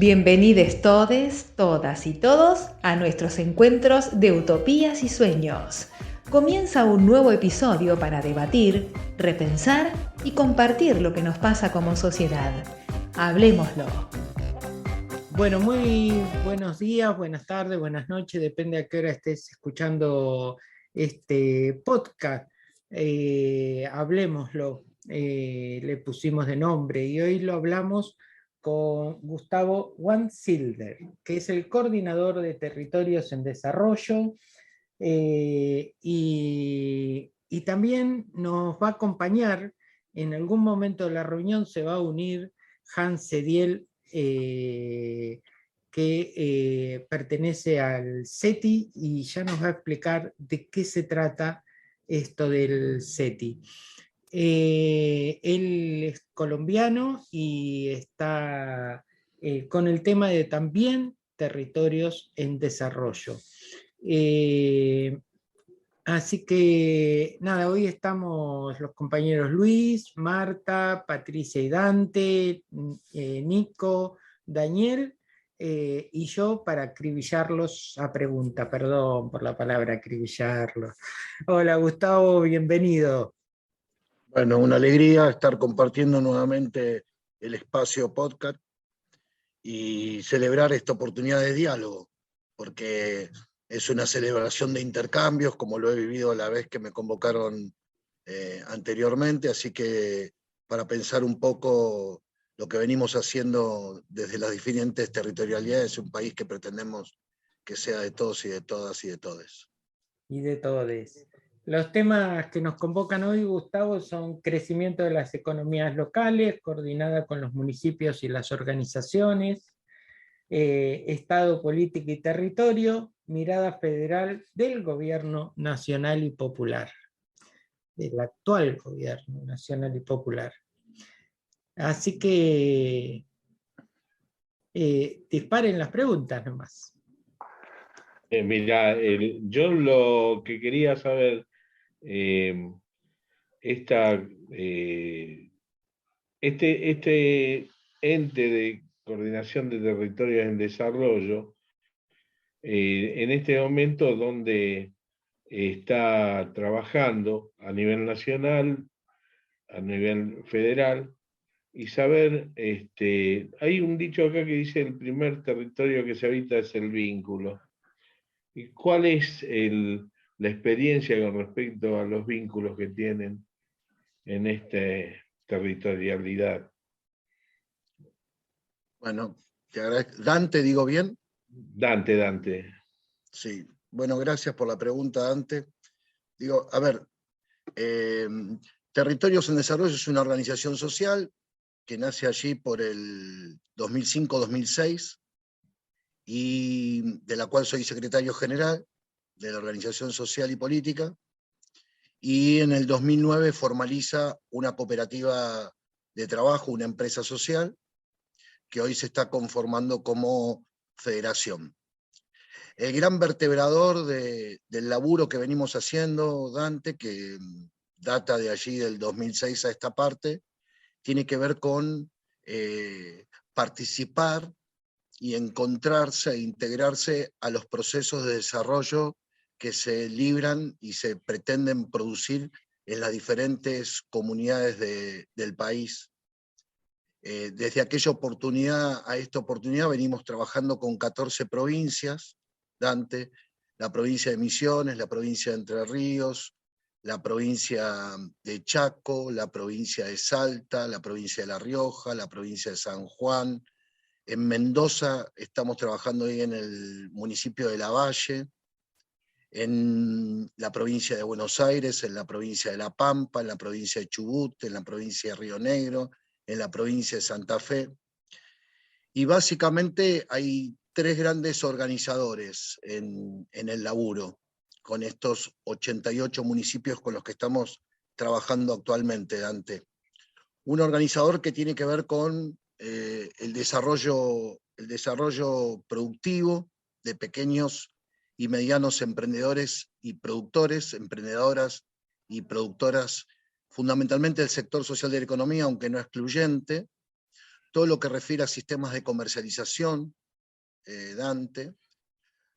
Bienvenidos todes, todas y todos a nuestros encuentros de utopías y sueños. Comienza un nuevo episodio para debatir, repensar y compartir lo que nos pasa como sociedad. Hablemoslo. Bueno, muy buenos días, buenas tardes, buenas noches, depende a qué hora estés escuchando este podcast. Hablemoslo, le pusimos de nombre y hoy lo hablamos con Gustavo Wansilder, que es el coordinador de territorios en desarrollo, y también nos va a acompañar en algún momento de la reunión. Se va a unir Hans Sediel, que pertenece al CETI, y ya nos va a explicar de qué se trata esto del CETI. Él es colombiano y está con el tema de también territorios en desarrollo. Así que nada, hoy estamos los compañeros Luis, Marta, Patricia y Dante, Nico, Daniel, y yo para acribillarlos a pregunta. Perdón por la palabra acribillarlos. Hola Gustavo, bienvenido. Bueno, una alegría estar compartiendo nuevamente el espacio podcast y celebrar esta oportunidad de diálogo, porque es una celebración de intercambios, como lo he vivido la vez que me convocaron anteriormente, así que para pensar un poco lo que venimos haciendo desde las diferentes territorialidades, un país que pretendemos que sea de todos y de todas y de todes. Y de todes. Los temas que nos convocan hoy, Gustavo, son crecimiento de las economías locales, coordinada con los municipios y las organizaciones, Estado, política y territorio, mirada federal del gobierno nacional y popular, del actual gobierno nacional y popular. Así que disparen las preguntas nomás. Mira, yo lo que quería saber, este ente de coordinación de territorios en desarrollo, en este momento donde está trabajando a nivel nacional, a nivel federal, y saber, hay un dicho acá que dice: el primer territorio que se habita es el vínculo. ¿Y cuál es la experiencia con respecto a los vínculos que tienen en esta territorialidad? Bueno, te agradezco. Dante, ¿digo bien? Dante. Sí, bueno, gracias por la pregunta, Dante. Digo, a ver, Territorios en Desarrollo es una organización social que nace allí por el 2005-2006 y de la cual soy secretario general de la organización social y política, y en el 2009 formaliza una cooperativa de trabajo, una empresa social, que hoy se está conformando como federación. El gran vertebrador del laburo que venimos haciendo, Dante, que data de allí del 2006 a esta parte, tiene que ver con participar y encontrarse e integrarse a los procesos de desarrollo que se libran y se pretenden producir en las diferentes comunidades del país. Desde aquella oportunidad a esta oportunidad venimos trabajando con 14 provincias, Dante, la provincia de Misiones, la provincia de Entre Ríos, la provincia de Chaco, la provincia de Salta, la provincia de La Rioja, la provincia de San Juan. En Mendoza estamos trabajando hoy en el municipio de Lavalle, en la provincia de Buenos Aires, en la provincia de La Pampa, en la provincia de Chubut, en la provincia de Río Negro, en la provincia de Santa Fe. Y básicamente hay tres grandes organizadores en el laburo, con estos 88 municipios con los que estamos trabajando actualmente, Dante. Un organizador que tiene que ver con el desarrollo productivo de pequeños y medianos emprendedores y productores, emprendedoras y productoras, fundamentalmente del sector social de la economía, aunque no excluyente, todo lo que refiere a sistemas de comercialización, Dante,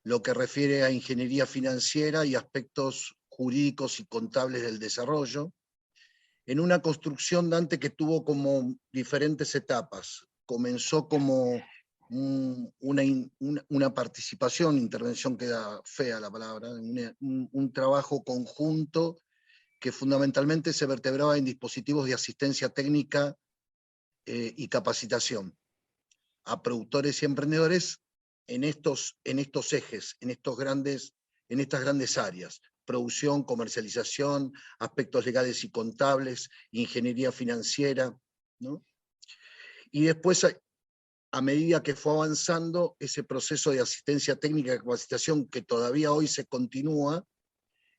lo que refiere a ingeniería financiera y aspectos jurídicos y contables del desarrollo, en una construcción, Dante, que tuvo como diferentes etapas. Comenzó como una participación, intervención queda fea la palabra, un trabajo conjunto que fundamentalmente se vertebraba en dispositivos de asistencia técnica y capacitación a productores y emprendedores en estos ejes, en estas grandes áreas: producción, comercialización, aspectos legales y contables, ingeniería financiera, ¿no? Y después, a medida que fue avanzando ese proceso de asistencia técnica y capacitación, que todavía hoy se continúa,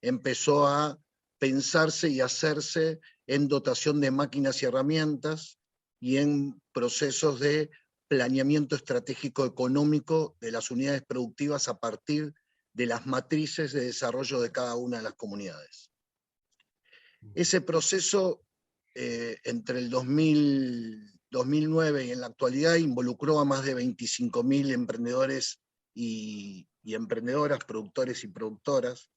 empezó a pensarse y hacerse en dotación de máquinas y herramientas y en procesos de planeamiento estratégico económico de las unidades productivas a partir de las matrices de desarrollo de cada una de las comunidades. Ese proceso, entre el 2009 y en la actualidad, involucró a más de 25.000 emprendedores y emprendedoras, productores y productoras,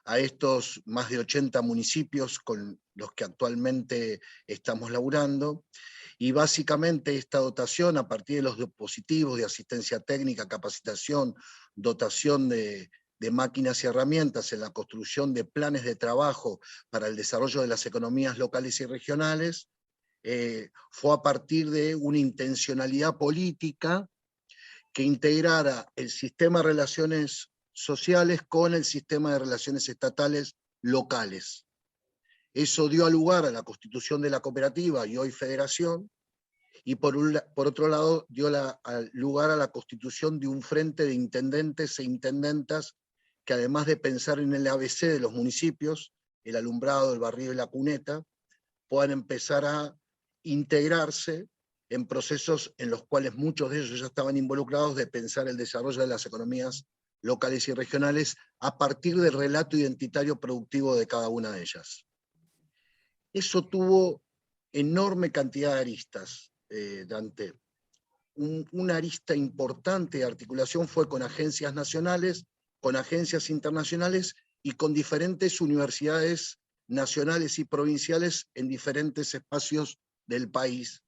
a estos más de 80 municipios con los que actualmente estamos laburando, y básicamente esta dotación, a partir de los dispositivos de asistencia técnica, capacitación, dotación de máquinas y herramientas en la construcción de planes de trabajo para el desarrollo de las economías locales y regionales, fue a partir de una intencionalidad política que integrara el sistema de relaciones sociales con el sistema de relaciones estatales locales. Eso dio lugar a la constitución de la cooperativa y hoy federación, y por otro lado dio lugar a la constitución de un frente de intendentes e intendentas que, además de pensar en el ABC de los municipios, el alumbrado, el barrido y la cuneta, puedan empezar a integrarse en procesos en los cuales muchos de ellos ya estaban involucrados, de pensar el desarrollo de las economías locales y regionales a partir del relato identitario productivo de cada una de ellas. Eso tuvo enorme cantidad de aristas, Dante. Una arista importante de articulación fue con agencias nacionales, con agencias internacionales y con diferentes universidades nacionales y provinciales en diferentes espacios del país,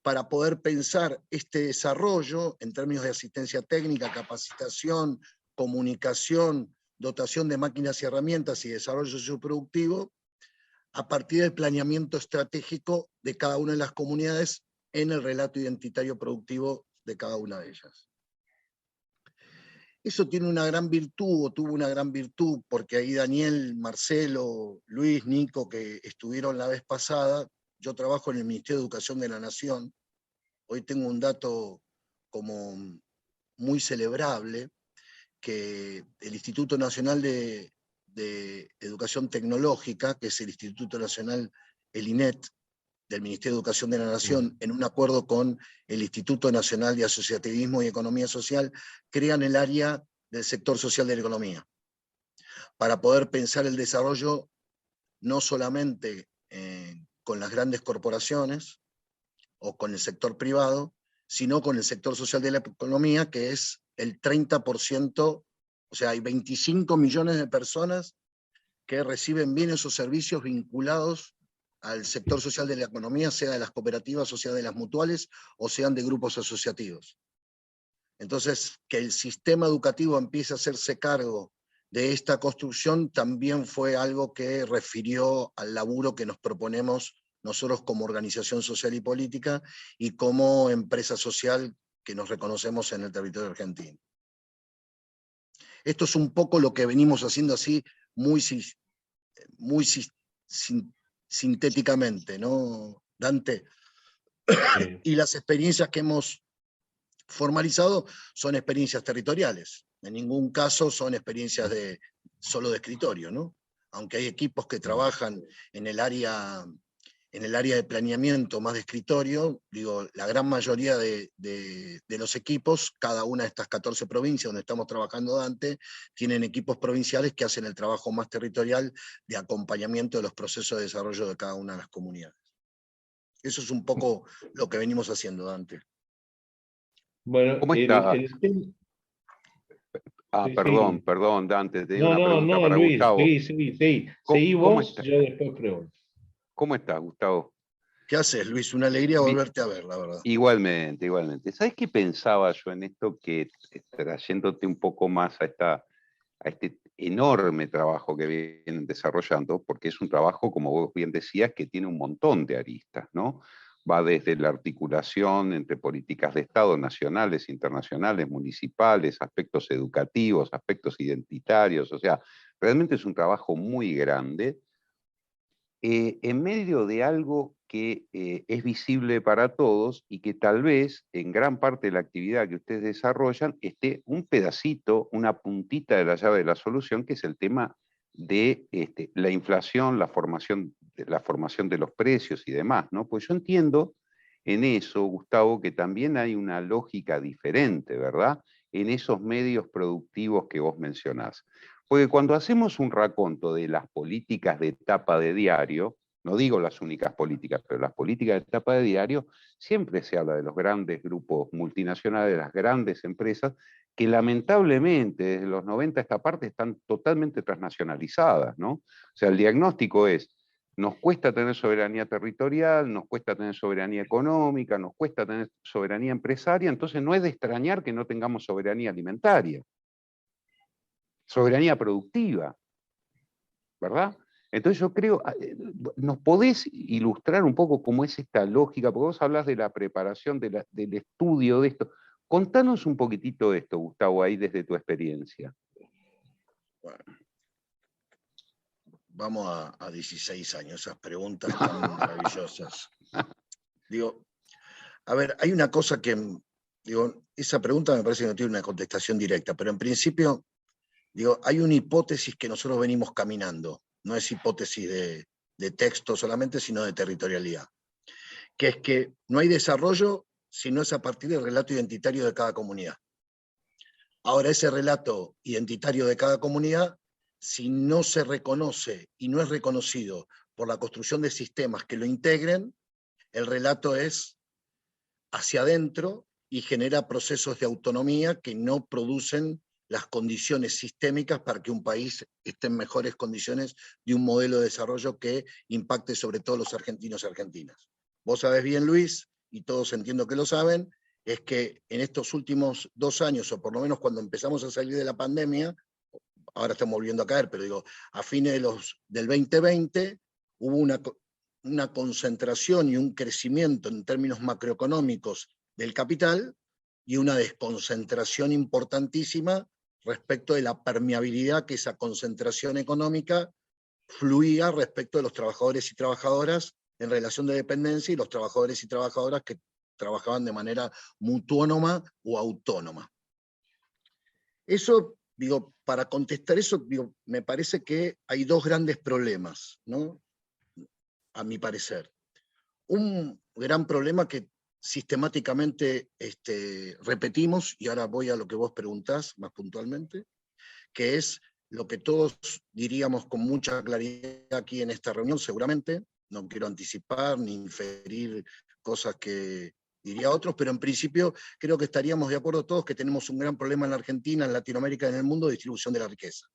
para poder pensar este desarrollo en términos de asistencia técnica, capacitación, comunicación, dotación de máquinas y herramientas y desarrollo socioproductivo, a partir del planeamiento estratégico de cada una de las comunidades en el relato identitario productivo de cada una de ellas. Eso tiene una gran virtud, o tuvo una gran virtud, porque ahí Daniel, Marcelo, Luis, Nico, que estuvieron la vez pasada, yo trabajo en el Ministerio de Educación de la Nación. Hoy tengo un dato como muy celebrable, que el Instituto Nacional de Educación Tecnológica, que es el Instituto Nacional, el INET, del Ministerio de Educación de la Nación, en un acuerdo con el Instituto Nacional de Asociativismo y Economía Social, crean el área del sector social de la economía, para poder pensar el desarrollo no solamente con las grandes corporaciones o con el sector privado, sino con el sector social de la economía, que es el 30%, o sea, hay 25 millones de personas que reciben bienes o servicios vinculados al sector social de la economía, sea de las cooperativas, o sea de las mutuales, o sean de grupos asociativos. Entonces, que el sistema educativo empiece a hacerse cargo de esta construcción también fue algo que refirió al laburo que nos proponemos nosotros como organización social y política y como empresa social que nos reconocemos en el territorio argentino. Esto es un poco lo que venimos haciendo así muy sintéticamente, ¿no, Dante? Sí. Y las experiencias que hemos formalizado son experiencias territoriales. En ningún caso son experiencias solo de escritorio, ¿no? Aunque hay equipos que trabajan en el área de planeamiento más de escritorio, digo, la gran mayoría de los equipos, cada una de estas 14 provincias donde estamos trabajando, Dante, tienen equipos provinciales que hacen el trabajo más territorial de acompañamiento de los procesos de desarrollo de cada una de las comunidades. Eso es un poco lo que venimos haciendo, Dante. Bueno, ¿Cómo está? sí, Perdón, Dante, te digo no, una pregunta para Luis, Gustavo. sí. ¿Cómo, Seguí cómo vos, está? yo después pregunto. ¿Cómo estás, Gustavo? ¿Qué haces, Luis? Una alegría volverte a ver, la verdad. Igualmente. ¿Sabes qué pensaba yo en esto? Que trayéndote un poco más a este enorme trabajo que vienen desarrollando, porque es un trabajo, como vos bien decías, que tiene un montón de aristas, ¿no? Va desde la articulación entre políticas de Estado nacionales, internacionales, municipales, aspectos educativos, aspectos identitarios, o sea, realmente es un trabajo muy grande, en medio de algo que es visible para todos y que tal vez en gran parte de la actividad que ustedes desarrollan esté un pedacito, una puntita de la llave de la solución, que es el tema de la inflación, la formación de los precios y demás, ¿no? Pues yo entiendo en eso, Gustavo, que también hay una lógica diferente, ¿verdad? En esos medios productivos que vos mencionás. Porque cuando hacemos un raconto de las políticas de tapa de diario, no digo las únicas políticas, pero las políticas de tapa de diario, siempre se habla de los grandes grupos multinacionales, de las grandes empresas, que lamentablemente desde los 90 a esta parte están totalmente transnacionalizadas, ¿no? O sea, el diagnóstico es, nos cuesta tener soberanía territorial, nos cuesta tener soberanía económica, nos cuesta tener soberanía empresaria, entonces no es de extrañar que no tengamos soberanía alimentaria. Soberanía productiva, ¿verdad? Entonces yo creo, ¿nos podés ilustrar un poco cómo es esta lógica? Porque vos hablas de la preparación, del estudio de esto. Contanos un poquitito de esto, Gustavo, ahí desde tu experiencia. Bueno, vamos a 16 años, esas preguntas tan maravillosas. Digo, a ver, hay una cosa que, digo, esa pregunta me parece que no tiene una contestación directa, pero en principio, digo, hay una hipótesis que nosotros venimos caminando, no es hipótesis de texto solamente, sino de territorialidad, que es que no hay desarrollo si no es a partir del relato identitario de cada comunidad. Ahora, ese relato identitario de cada comunidad, si no se reconoce y no es reconocido por la construcción de sistemas que lo integren, el relato es hacia adentro y genera procesos de autonomía que no producen las condiciones sistémicas para que un país esté en mejores condiciones de un modelo de desarrollo que impacte sobre todo los argentinos y argentinas. Vos sabés bien, Luis, y todos entiendo que lo saben, es que en estos últimos 2 años, o por lo menos cuando empezamos a salir de la pandemia, ahora estamos volviendo a caer, pero digo, a fines del 2020 hubo una concentración y un crecimiento en términos macroeconómicos del capital y una desconcentración importantísima respecto de la permeabilidad que esa concentración económica fluía respecto de los trabajadores y trabajadoras en relación de dependencia y los trabajadores y trabajadoras que trabajaban de manera mutuónoma o autónoma. Eso, digo, para contestar eso, digo, me parece que hay 2 grandes problemas, ¿no? A mi parecer. Un gran problema que sistemáticamente repetimos, y ahora voy a lo que vos preguntás más puntualmente, que es lo que todos diríamos con mucha claridad aquí en esta reunión, seguramente, no quiero anticipar ni inferir cosas que diría otros, pero en principio creo que estaríamos de acuerdo todos que tenemos un gran problema en la Argentina, en Latinoamérica, en el mundo de distribución de la riqueza.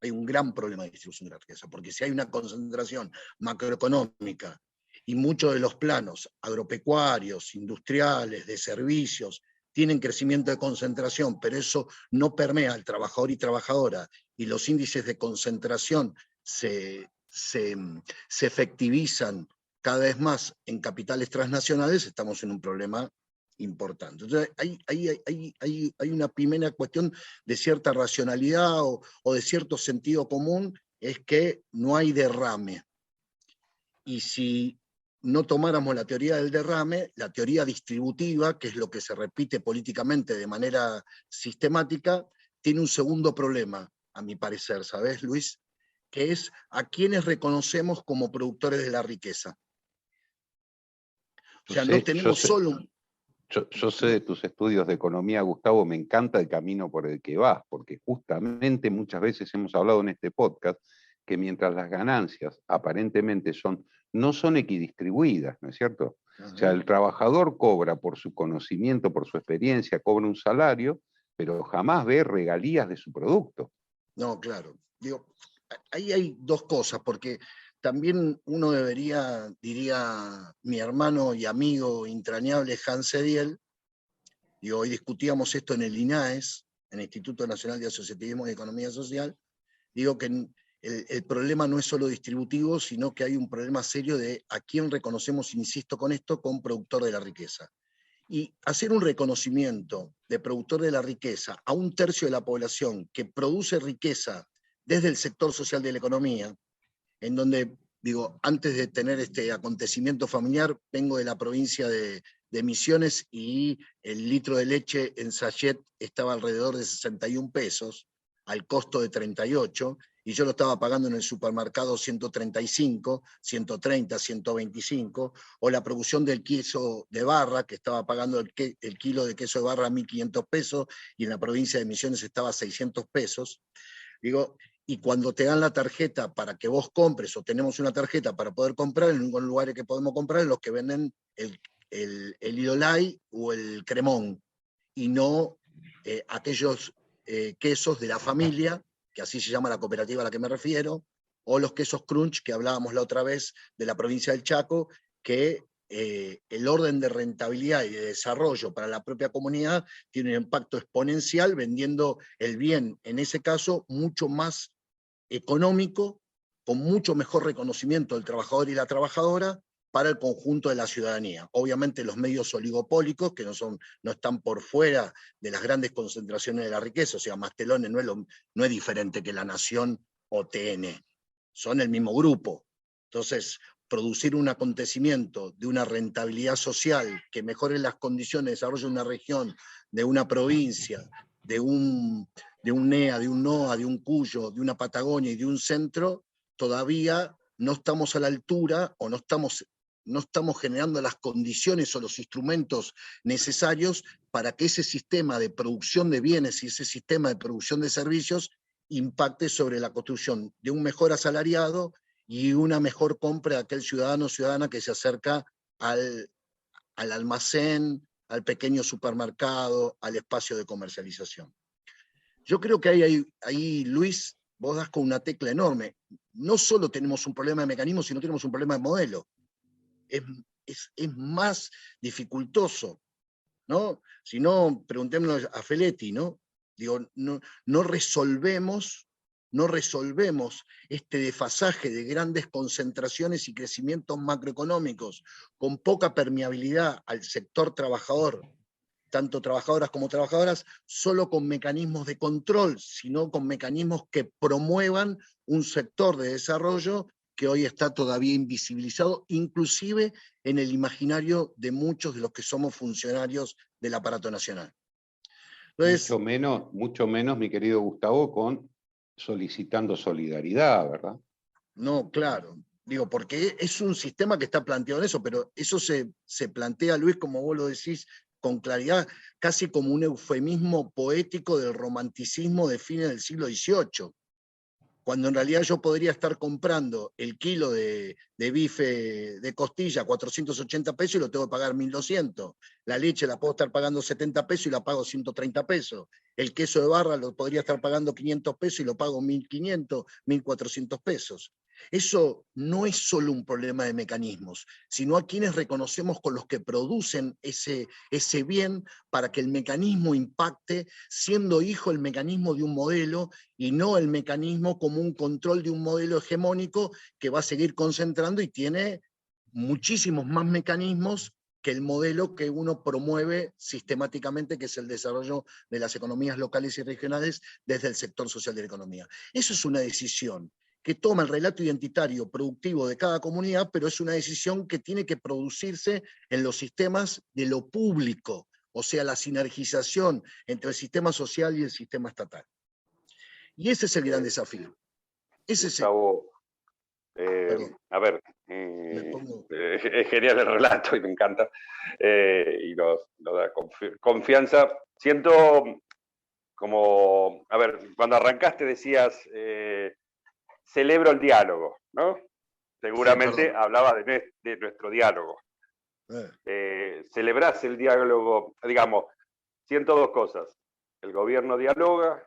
Hay un gran problema de distribución de la riqueza, porque si hay una concentración macroeconómica y muchos de los planos agropecuarios, industriales, de servicios, tienen crecimiento de concentración, pero eso no permea al trabajador y trabajadora, y los índices de concentración se efectivizan cada vez más en capitales transnacionales, estamos en un problema importante. Entonces, hay una primera cuestión de cierta racionalidad o de cierto sentido común, es que no hay derrame. Y si no tomáramos la teoría del derrame, la teoría distributiva, que es lo que se repite políticamente de manera sistemática, tiene un segundo problema, a mi parecer, ¿sabés, Luis? Que es a quienes reconocemos como productores de la riqueza. O sea, no tenemos solo... Yo sé de tus estudios de economía, Gustavo, me encanta el camino por el que vas, porque justamente muchas veces hemos hablado en este podcast que mientras las ganancias aparentemente son no son equidistribuidas, ¿no es cierto? O sea, el trabajador cobra por su conocimiento, por su experiencia, cobra un salario, pero jamás ve regalías de su producto. No, claro. Digo, ahí hay dos cosas, porque también uno debería, diría mi hermano y amigo entrañable Hans Ediel, y hoy discutíamos esto en el INAES, en el Instituto Nacional de Asociativismo y Economía Social, digo que el problema no es solo distributivo, sino que hay un problema serio de a quién reconocemos, insisto con esto, como productor de la riqueza. Y hacer un reconocimiento de productor de la riqueza a un tercio de la población que produce riqueza desde el sector social de la economía, en donde, digo, antes de tener este acontecimiento familiar, vengo de la provincia de Misiones y el litro de leche en sachet estaba alrededor de 61 pesos, al costo de 38, y yo lo estaba pagando en el supermercado 135, 130, 125, o la producción del queso de barra, que estaba pagando el kilo de queso de barra a 1.500 pesos, y en la provincia de Misiones estaba a 600 pesos. Digo, y cuando te dan la tarjeta para que vos compres, o tenemos una tarjeta para poder comprar, en un lugar que podemos comprar en los que venden el Idolay o el Cremón, y no aquellos quesos de la familia, que así se llama la cooperativa a la que me refiero, o los quesos Crunch que hablábamos la otra vez de la provincia del Chaco, que el orden de rentabilidad y de desarrollo para la propia comunidad tiene un impacto exponencial, vendiendo el bien, en ese caso, mucho más económico, con mucho mejor reconocimiento del trabajador y la trabajadora para el conjunto de la ciudadanía. Obviamente los medios oligopólicos, que no están por fuera de las grandes concentraciones de la riqueza, o sea, Mastelones no es diferente que La Nación o TN, son el mismo grupo. Entonces, producir un acontecimiento de una rentabilidad social que mejore las condiciones de desarrollo de una región, de una provincia, de un NEA, de un NOA, de un Cuyo, de una Patagonia y de un centro, todavía no estamos a la altura o no estamos generando las condiciones o los instrumentos necesarios para que ese sistema de producción de bienes y ese sistema de producción de servicios impacte sobre la construcción de un mejor asalariado y una mejor compra de aquel ciudadano o ciudadana que se acerca al almacén, al pequeño supermercado, al espacio de comercialización. Yo creo que ahí, Luis, vos das con una tecla enorme. No solo tenemos un problema de mecanismo, sino tenemos un problema de modelo. Es más dificultoso, ¿no? Si no, preguntémonos a Feletti, ¿no? Digo, no resolvemos este desfasaje de grandes concentraciones y crecimientos macroeconómicos con poca permeabilidad al sector trabajador, tanto trabajadoras como trabajadoras, solo con mecanismos de control, sino con mecanismos que promuevan un sector de desarrollo que hoy está todavía invisibilizado, inclusive en el imaginario de muchos de los que somos funcionarios del aparato nacional. Entonces, mucho menos, mi querido Gustavo, con solicitando solidaridad, ¿verdad? No, claro. Digo, porque es un sistema que está planteado en eso, pero eso se plantea, Luis, como vos lo decís, con claridad, casi como un eufemismo poético del romanticismo de fines del siglo XVIII, cuando en realidad yo podría estar comprando el kilo de bife de costilla a 480 pesos y lo tengo que pagar 1.200. La leche la puedo estar pagando 70 pesos y la pago 130 pesos. El queso de barra lo podría estar pagando 500 pesos y lo pago 1.500, 1.400 pesos. Eso no es solo un problema de mecanismos, sino a quienes reconocemos con los que producen ese bien para que el mecanismo impacte, siendo hijo el mecanismo de un modelo y no el mecanismo como un control de un modelo hegemónico que va a seguir concentrando y tiene muchísimos más mecanismos que el modelo que uno promueve sistemáticamente, que es el desarrollo de las economías locales y regionales desde el sector social de la economía. Eso es una decisión que toma el relato identitario productivo de cada comunidad, pero es una decisión que tiene que producirse en los sistemas de lo público, o sea, la sinergización entre el sistema social y el sistema estatal. Y ese es el gran desafío. Ese es a ver, es genial el relato y me encanta, y lo da confianza. Siento como, a ver, cuando arrancaste decías, celebro el diálogo, ¿no? seguramente Sí, hablabas de nuestro diálogo. Celebrás el diálogo, digamos, siento dos cosas. El gobierno dialoga,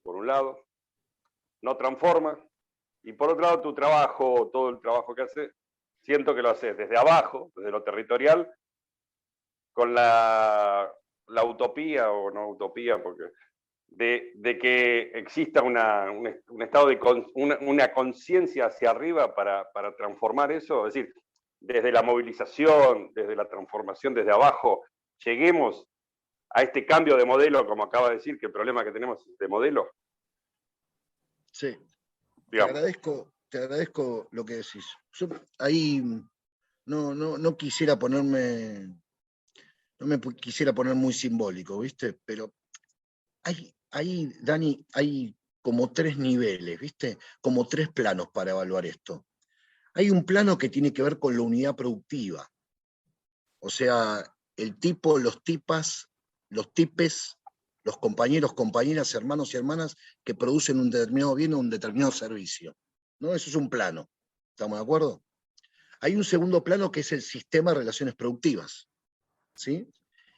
por un lado, no transforma, y por otro lado tu trabajo, todo el trabajo que haces, siento que lo haces desde abajo, desde lo territorial, con la utopía, o no utopía, porque de que exista un estado de una conciencia hacia arriba para transformar eso, es decir, desde la movilización, desde la transformación desde abajo, lleguemos a este cambio de modelo, como acaba de decir, que el problema que tenemos es de modelo. Sí, Digamos. te agradezco lo que decís. Yo ahí no quisiera ponerme, no me quisiera poner muy simbólico, ¿viste? Pero ahí, Dani, hay como 3 niveles, ¿viste? Como 3 planos para evaluar esto. Hay un plano que tiene que ver con la unidad productiva. O sea, el tipo, los tipas, los tipes, los compañeros, compañeras, hermanos y hermanas que producen un determinado bien o un determinado servicio. ¿No? Eso es un plano. ¿Estamos de acuerdo? Hay un segundo plano que es el sistema de relaciones productivas. ¿Sí?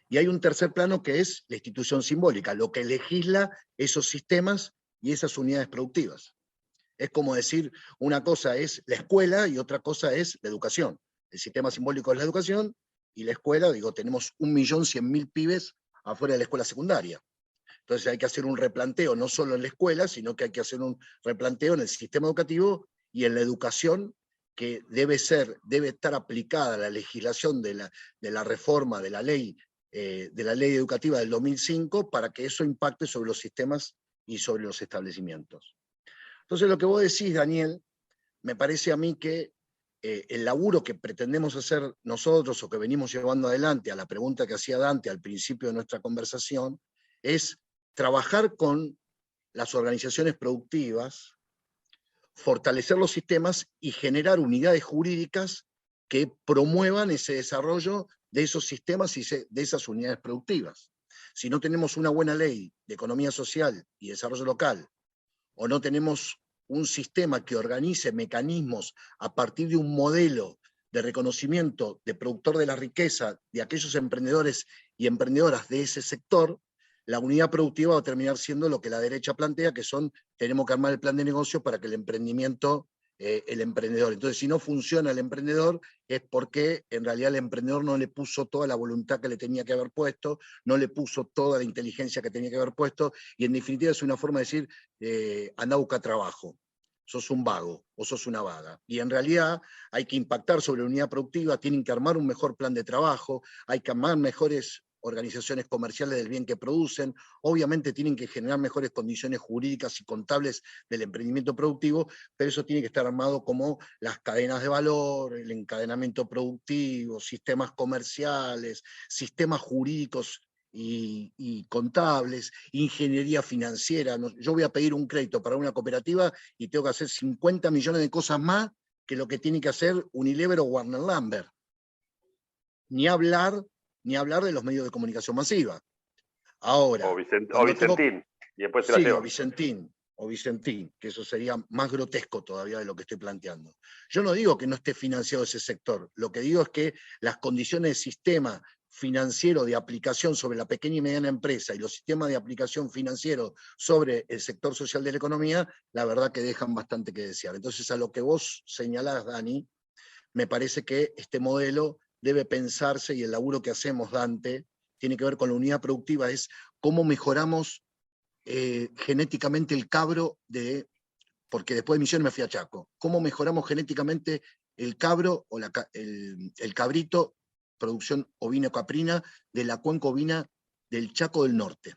Y hay un tercer plano que es la institución simbólica, lo que legisla esos sistemas y esas unidades productivas. Es como decir, una cosa es la escuela y otra cosa es la educación. El sistema simbólico es la educación y la escuela, digo, tenemos 1.100.000 pibes afuera de la escuela secundaria. Entonces hay que hacer un replanteo, no solo en la escuela, sino que hay que hacer un replanteo en el sistema educativo y en la educación, que debe estar aplicada la legislación de la reforma de la ley educativa del 2005 para que eso impacte sobre los sistemas y sobre los establecimientos. Entonces lo que vos decís, Daniel, me parece a mí que el laburo que pretendemos hacer nosotros o que venimos llevando adelante a la pregunta que hacía Dante al principio de nuestra conversación, es trabajar con las organizaciones productivas, fortalecer los sistemas y generar unidades jurídicas que promuevan ese desarrollo de esos sistemas y de esas unidades productivas. Si no tenemos una buena ley de economía social y desarrollo local, o no tenemos un sistema que organice mecanismos a partir de un modelo de reconocimiento de productor de la riqueza de aquellos emprendedores y emprendedoras de ese sector, la unidad productiva va a terminar siendo lo que la derecha plantea, que son, tenemos que armar el plan de negocio para que el emprendimiento, el emprendedor. Entonces, si no funciona el emprendedor, es porque en realidad el emprendedor no le puso toda la voluntad que le tenía que haber puesto, no le puso toda la inteligencia que tenía que haber puesto, y en definitiva es una forma de decir, anda a buscar trabajo, sos un vago o sos una vaga. Y en realidad hay que impactar sobre la unidad productiva, tienen que armar un mejor plan de trabajo, hay que armar mejores organizaciones comerciales del bien que producen, obviamente tienen que generar mejores condiciones jurídicas y contables del emprendimiento productivo, pero eso tiene que estar armado como las cadenas de valor, el encadenamiento productivo, sistemas comerciales, sistemas jurídicos y contables, ingeniería financiera. Yo voy a pedir un crédito para una cooperativa y tengo que hacer 50 millones de cosas más que lo que tiene que hacer Unilever o Warner Lambert. Ni hablar de los medios de comunicación masiva. Ahora, o Vicentín, y después sí, o Vicentín, que eso sería más grotesco todavía de lo que estoy planteando. Yo no digo que no esté financiado ese sector, lo que digo es que las condiciones de sistema financiero de aplicación sobre la pequeña y mediana empresa y los sistemas de aplicación financiero sobre el sector social de la economía, la verdad que dejan bastante que desear. Entonces, a lo que vos señalás, Dani, me parece que este modelo debe pensarse, y el laburo que hacemos, Dante, tiene que ver con la unidad productiva, es cómo mejoramos genéticamente el cabro porque después de Misiones me fui a Chaco, cómo mejoramos genéticamente el cabro o el cabrito, producción ovino-caprina, de la cuenca ovina del Chaco del Norte.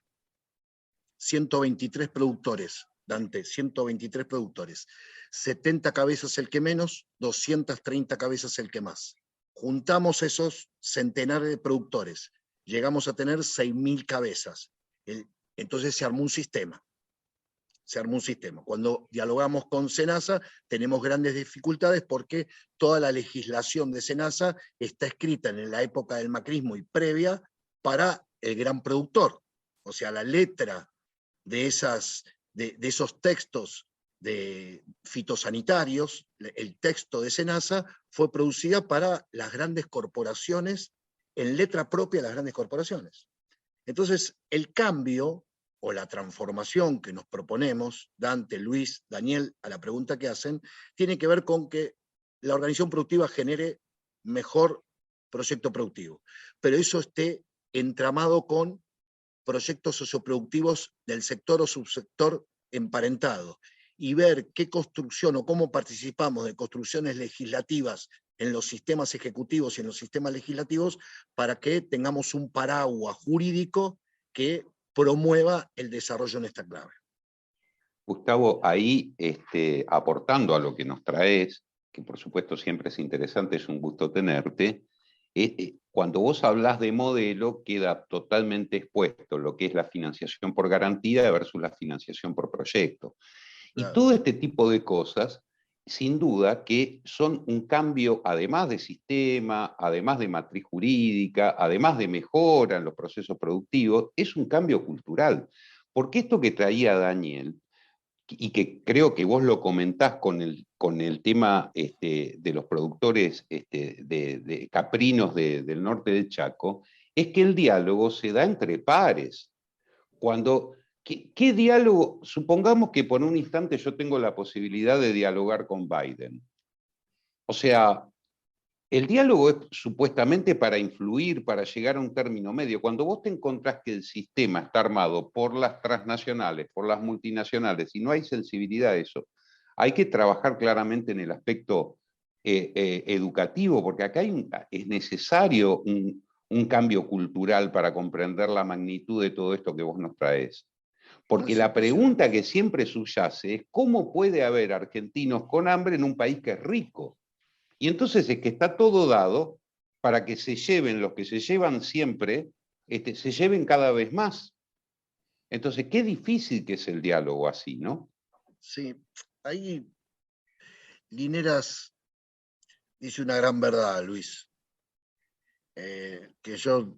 123 productores, Dante, 123 productores. 70 cabezas el que menos, 230 cabezas el que más. Juntamos esos centenares de productores, llegamos a tener 6.000 cabezas. Entonces se armó un sistema. Cuando dialogamos con SENASA tenemos grandes dificultades porque toda la legislación de SENASA está escrita en la época del macrismo y previa para el gran productor. O sea, la letra de esos textos de fitosanitarios, el texto de SENASA, fue producida para las grandes corporaciones, en letra propia de las grandes corporaciones. Entonces, el cambio o la transformación que nos proponemos, Dante, Luis, Daniel, a la pregunta que hacen, tiene que ver con que la organización productiva genere mejor proyecto productivo, pero eso esté entramado con proyectos socioproductivos del sector o subsector emparentado, y ver qué construcción o cómo participamos de construcciones legislativas en los sistemas ejecutivos y en los sistemas legislativos para que tengamos un paraguas jurídico que promueva el desarrollo en esta clave. Gustavo, ahí aportando a lo que nos traes, que por supuesto siempre es interesante, es un gusto tenerte, cuando vos hablás de modelo queda totalmente expuesto lo que es la financiación por garantía versus la financiación por proyecto. Claro. Y todo este tipo de cosas, sin duda que son un cambio, además de sistema, además de matriz jurídica, además de mejora en los procesos productivos, es un cambio cultural. Porque esto que traía Daniel, y que creo que vos lo comentás con el tema de los productores de caprinos del norte del Chaco, es que el diálogo se da entre pares. ¿Qué diálogo? Supongamos que por un instante yo tengo la posibilidad de dialogar con Biden. O sea, el diálogo es supuestamente para influir, para llegar a un término medio. Cuando vos te encontrás que el sistema está armado por las transnacionales, por las multinacionales, y no hay sensibilidad a eso, hay que trabajar claramente en el aspecto educativo, porque acá es necesario un cambio cultural para comprender la magnitud de todo esto que vos nos traes. Porque la pregunta que siempre subyace es ¿cómo puede haber argentinos con hambre en un país que es rico? Y entonces es que está todo dado para que se lleven los que se llevan siempre, se lleven cada vez más. Entonces, qué difícil que es el diálogo así, ¿no? Sí, ahí Lineras dice una gran verdad, Luis, que yo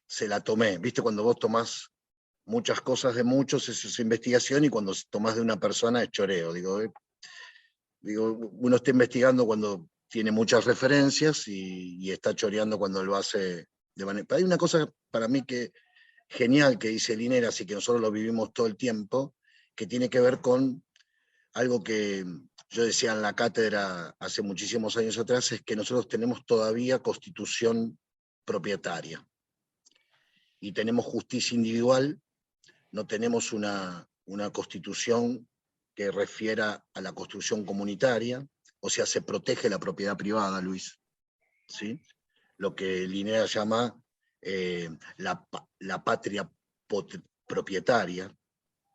se la tomé. ¿Viste? Cuando vos tomás muchas cosas de muchos, eso es investigación, y cuando tomás de una persona es choreo. Digo, uno está investigando cuando tiene muchas referencias y está choreando cuando lo hace de manera... Pero hay una cosa para mí que genial que dice Lineras y que nosotros lo vivimos todo el tiempo, que tiene que ver con algo que yo decía en la cátedra hace muchísimos años atrás, es que nosotros tenemos todavía constitución propietaria y tenemos justicia individual, no tenemos una constitución que refiera a la construcción comunitaria, o sea, se protege la propiedad privada, Luis, ¿sí? Lo que Lineras llama la patria propietaria,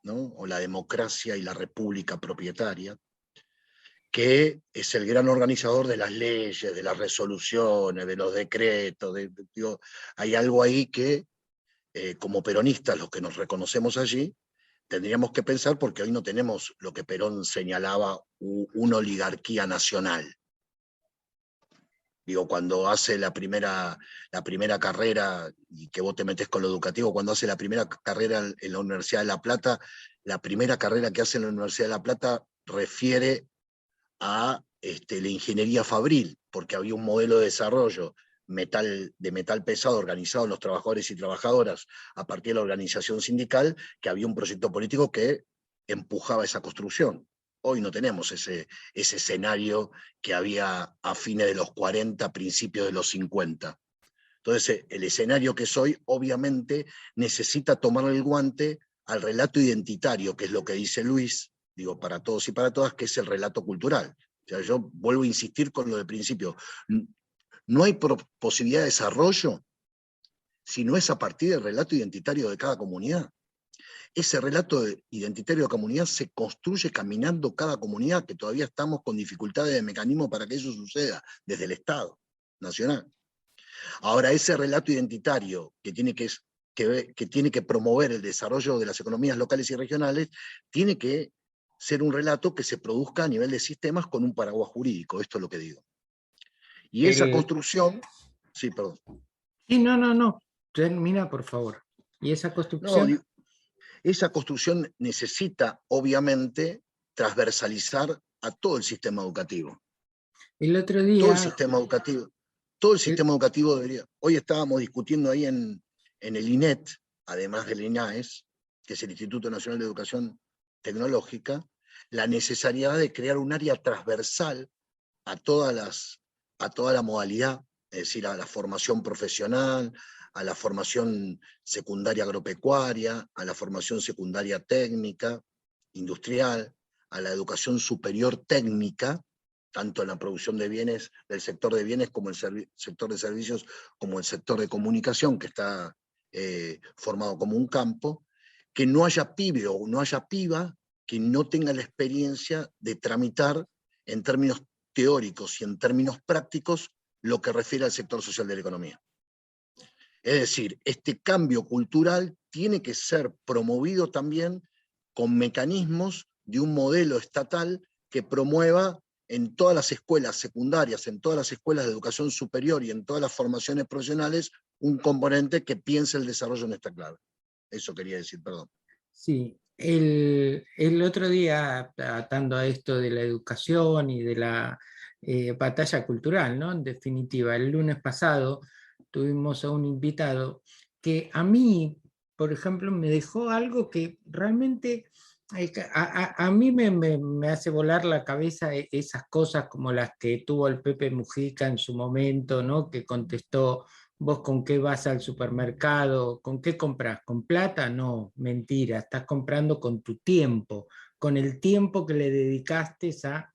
¿no? O la democracia y la república propietaria, que es el gran organizador de las leyes, de las resoluciones, de los decretos. Hay algo ahí que, como peronistas, los que nos reconocemos allí, tendríamos que pensar, porque hoy no tenemos lo que Perón señalaba, una oligarquía nacional. Digo, cuando hace la primera carrera, y que vos te metés con lo educativo, cuando hace la primera carrera en la Universidad de La Plata, la primera carrera que hace en la Universidad de La Plata refiere a la ingeniería fabril, porque había un modelo de desarrollo de metal pesado organizado en los trabajadores y trabajadoras a partir de la organización sindical, que había un proyecto político que empujaba esa construcción. Hoy no tenemos ese escenario que había a fines de los 40, principios de los 50. Entonces, el escenario que es hoy, obviamente, necesita tomar el guante al relato identitario, que es lo que dice Luis, digo, para todos y para todas, que es el relato cultural. O sea, yo vuelvo a insistir con lo del principio. No hay posibilidad de desarrollo si no es a partir del relato identitario de cada comunidad. Ese relato identitario de comunidad se construye caminando cada comunidad, que todavía estamos con dificultades de mecanismo para que eso suceda desde el Estado nacional. Ahora, ese relato identitario que tiene que promover el desarrollo de las economías locales y regionales, tiene que ser un relato que se produzca a nivel de sistemas con un paraguas jurídico, esto es lo que digo. Y esa construcción... Sí, perdón. Sí, no. Termina, por favor. ¿Y esa construcción? No, esa construcción necesita, obviamente, transversalizar a todo el sistema educativo. El otro Todo día, el sistema educativo debería. Hoy estábamos discutiendo ahí en el INET, además del INAES, que es el Instituto Nacional de Educación Tecnológica, la necesidad de crear un área transversal a toda la modalidad, es decir, a la formación profesional, a la formación secundaria agropecuaria, a la formación secundaria técnica, industrial, a la educación superior técnica, tanto en la producción de bienes, del sector de bienes, como el sector de servicios, como el sector de comunicación, que está formado como un campo, que no haya pibe o no haya piba que no tenga la experiencia de tramitar en términos teóricos y en términos prácticos lo que refiere al sector social de la economía. Es decir, este cambio cultural tiene que ser promovido también con mecanismos de un modelo estatal que promueva en todas las escuelas secundarias, en todas las escuelas de educación superior y en todas las formaciones profesionales, un componente que piense el desarrollo en esta clave. Eso quería decir, perdón. sí, el otro día, atando a esto de la educación y de la batalla cultural, ¿no? En definitiva, el lunes pasado tuvimos a un invitado que a mí, por ejemplo, me dejó algo que realmente a mí me hace volar la cabeza esas cosas como las que tuvo el Pepe Mujica en su momento, ¿no? Que contestó: ¿vos con qué vas al supermercado? ¿Con qué compras? ¿Con plata? No, mentira, estás comprando con tu tiempo, con el tiempo que le dedicaste a...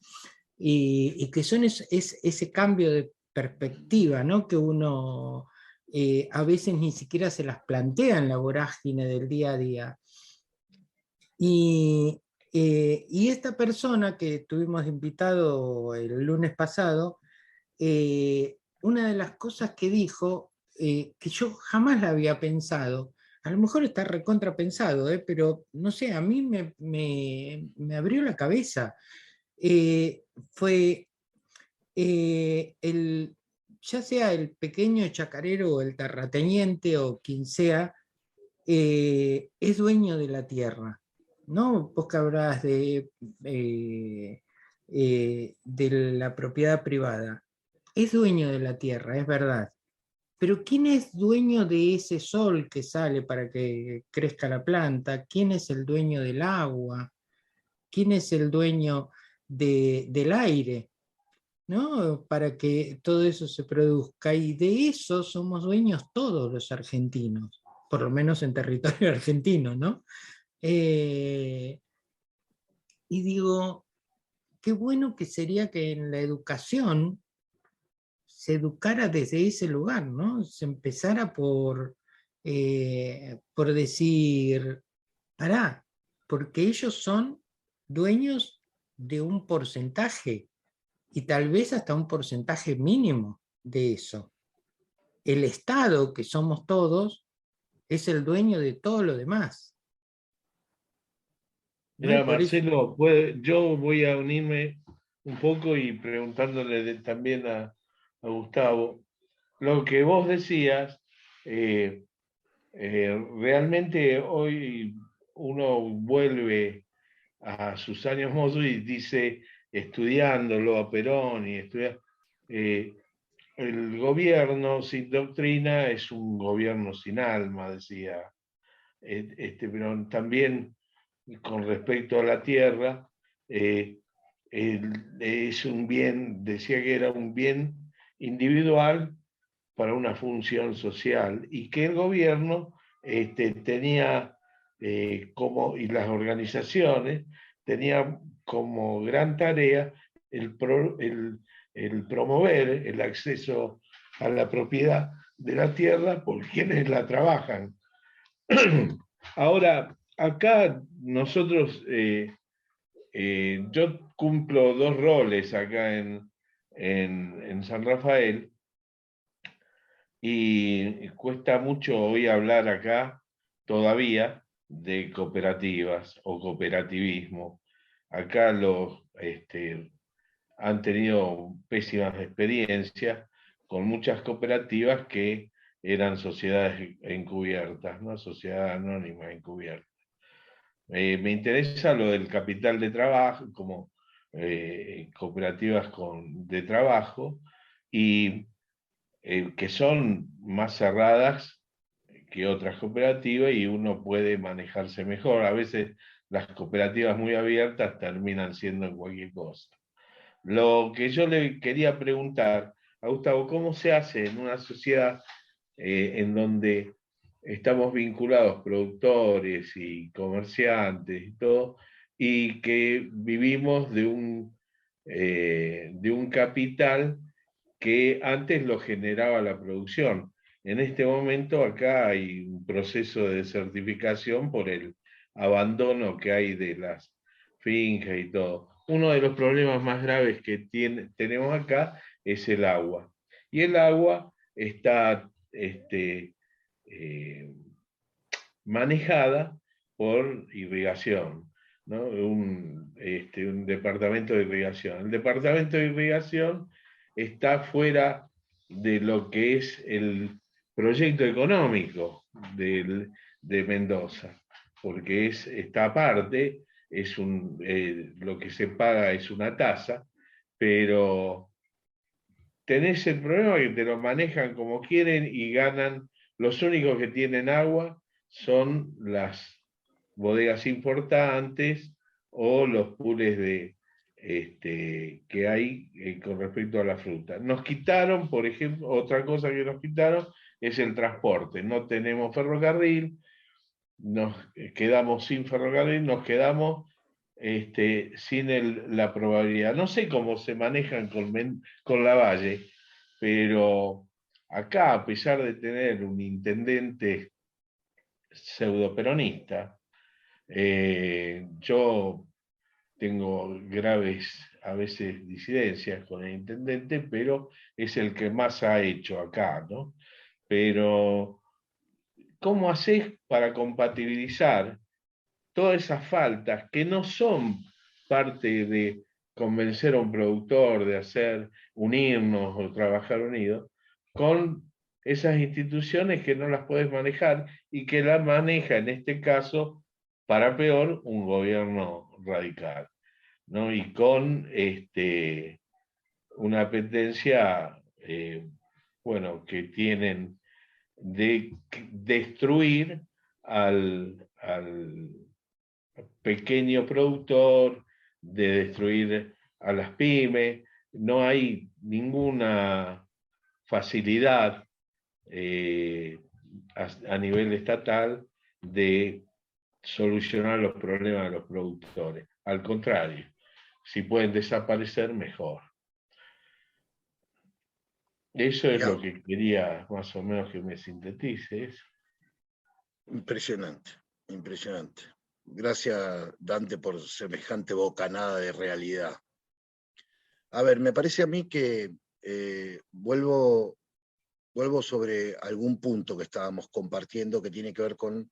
Y que son ese cambio de perspectiva, ¿no? Que uno a veces ni siquiera se las plantea en la vorágine del día a día. Y esta persona que tuvimos invitado el lunes pasado, una de las cosas que dijo, que yo jamás la había pensado, a lo mejor está recontrapensado, pero no sé, a mí me abrió la cabeza. Fue ya sea el pequeño chacarero o el terrateniente o quien sea, es dueño de la tierra, ¿no? Vos que hablabas de la propiedad privada. Es dueño de la tierra, es verdad. Pero ¿quién es dueño de ese sol que sale para que crezca la planta? ¿Quién es el dueño del agua? ¿Quién es el dueño del aire? ¿No? Para que todo eso se produzca. Y de eso somos dueños todos los argentinos, por lo menos en territorio argentino, ¿no? Y digo, qué bueno que sería que en la educación se educara desde ese lugar, ¿no? Se empezara por decir, pará, porque ellos son dueños de un porcentaje, y tal vez hasta un porcentaje mínimo de eso. El Estado, que somos todos, es el dueño de todo lo demás. ¿No? Mira, Marcelo, yo voy a unirme un poco y preguntándole también a Gustavo, lo que vos decías, realmente hoy uno vuelve a sus años mozos y dice, estudiándolo a Perón y el gobierno sin doctrina es un gobierno sin alma, decía Perón. También con respecto a la tierra, es un bien, decía que era un bien individual para una función social, y que el gobierno tenía y las organizaciones tenían como gran tarea el promover el acceso a la propiedad de la tierra por quienes la trabajan. Ahora, acá nosotros, yo cumplo dos roles acá en San Rafael, y cuesta mucho hoy hablar acá todavía de cooperativas o cooperativismo. Acá han tenido pésimas experiencias con muchas cooperativas que eran sociedades encubiertas, ¿no? Sociedad anónima encubierta. Me interesa lo del capital de trabajo, como cooperativas de trabajo, y que son más cerradas que otras cooperativas y uno puede manejarse mejor. A veces las cooperativas muy abiertas terminan siendo cualquier cosa. Lo que yo le quería preguntar a Gustavo, ¿cómo se hace en una sociedad en donde estamos vinculados productores y comerciantes y todo, y que vivimos de un capital que antes lo generaba la producción? En este momento acá hay un proceso de desertificación por el abandono que hay de las fincas y todo. Uno de los problemas más graves que tenemos acá es el agua. Y el agua está manejada por irrigación, ¿no? Un departamento de irrigación. El departamento de irrigación está fuera de lo que es el proyecto económico de Mendoza, porque está aparte, lo que se paga es una tasa, pero tenés el problema que te lo manejan como quieren y ganan. Los únicos que tienen agua son las bodegas importantes o los pools que hay con respecto a la fruta. Nos quitaron, por ejemplo, otra cosa que nos quitaron es el transporte. No tenemos ferrocarril, nos quedamos sin ferrocarril, nos quedamos sin la probabilidad. No sé cómo se manejan con Lavalle, pero acá, a pesar de tener un intendente pseudoperonista, yo tengo graves, a veces, disidencias con el intendente, pero es el que más ha hecho acá, ¿no? Pero, ¿cómo haces para compatibilizar todas esas faltas que no son parte de convencer a un productor de unirnos o trabajar unidos, con esas instituciones que no las puedes manejar y que las maneja, en este caso, para peor, un gobierno radical, ¿no? Y con una apetencia, que tienen de destruir al pequeño productor, de destruir a las pymes. No hay ninguna facilidad a nivel estatal de solucionar los problemas de los productores. Al contrario, si pueden desaparecer, mejor. Eso es lo que quería más o menos que me sintetices. Impresionante, impresionante. Gracias, Dante, por semejante bocanada de realidad. A ver, me parece a mí que vuelvo sobre algún punto que estábamos compartiendo que tiene que ver con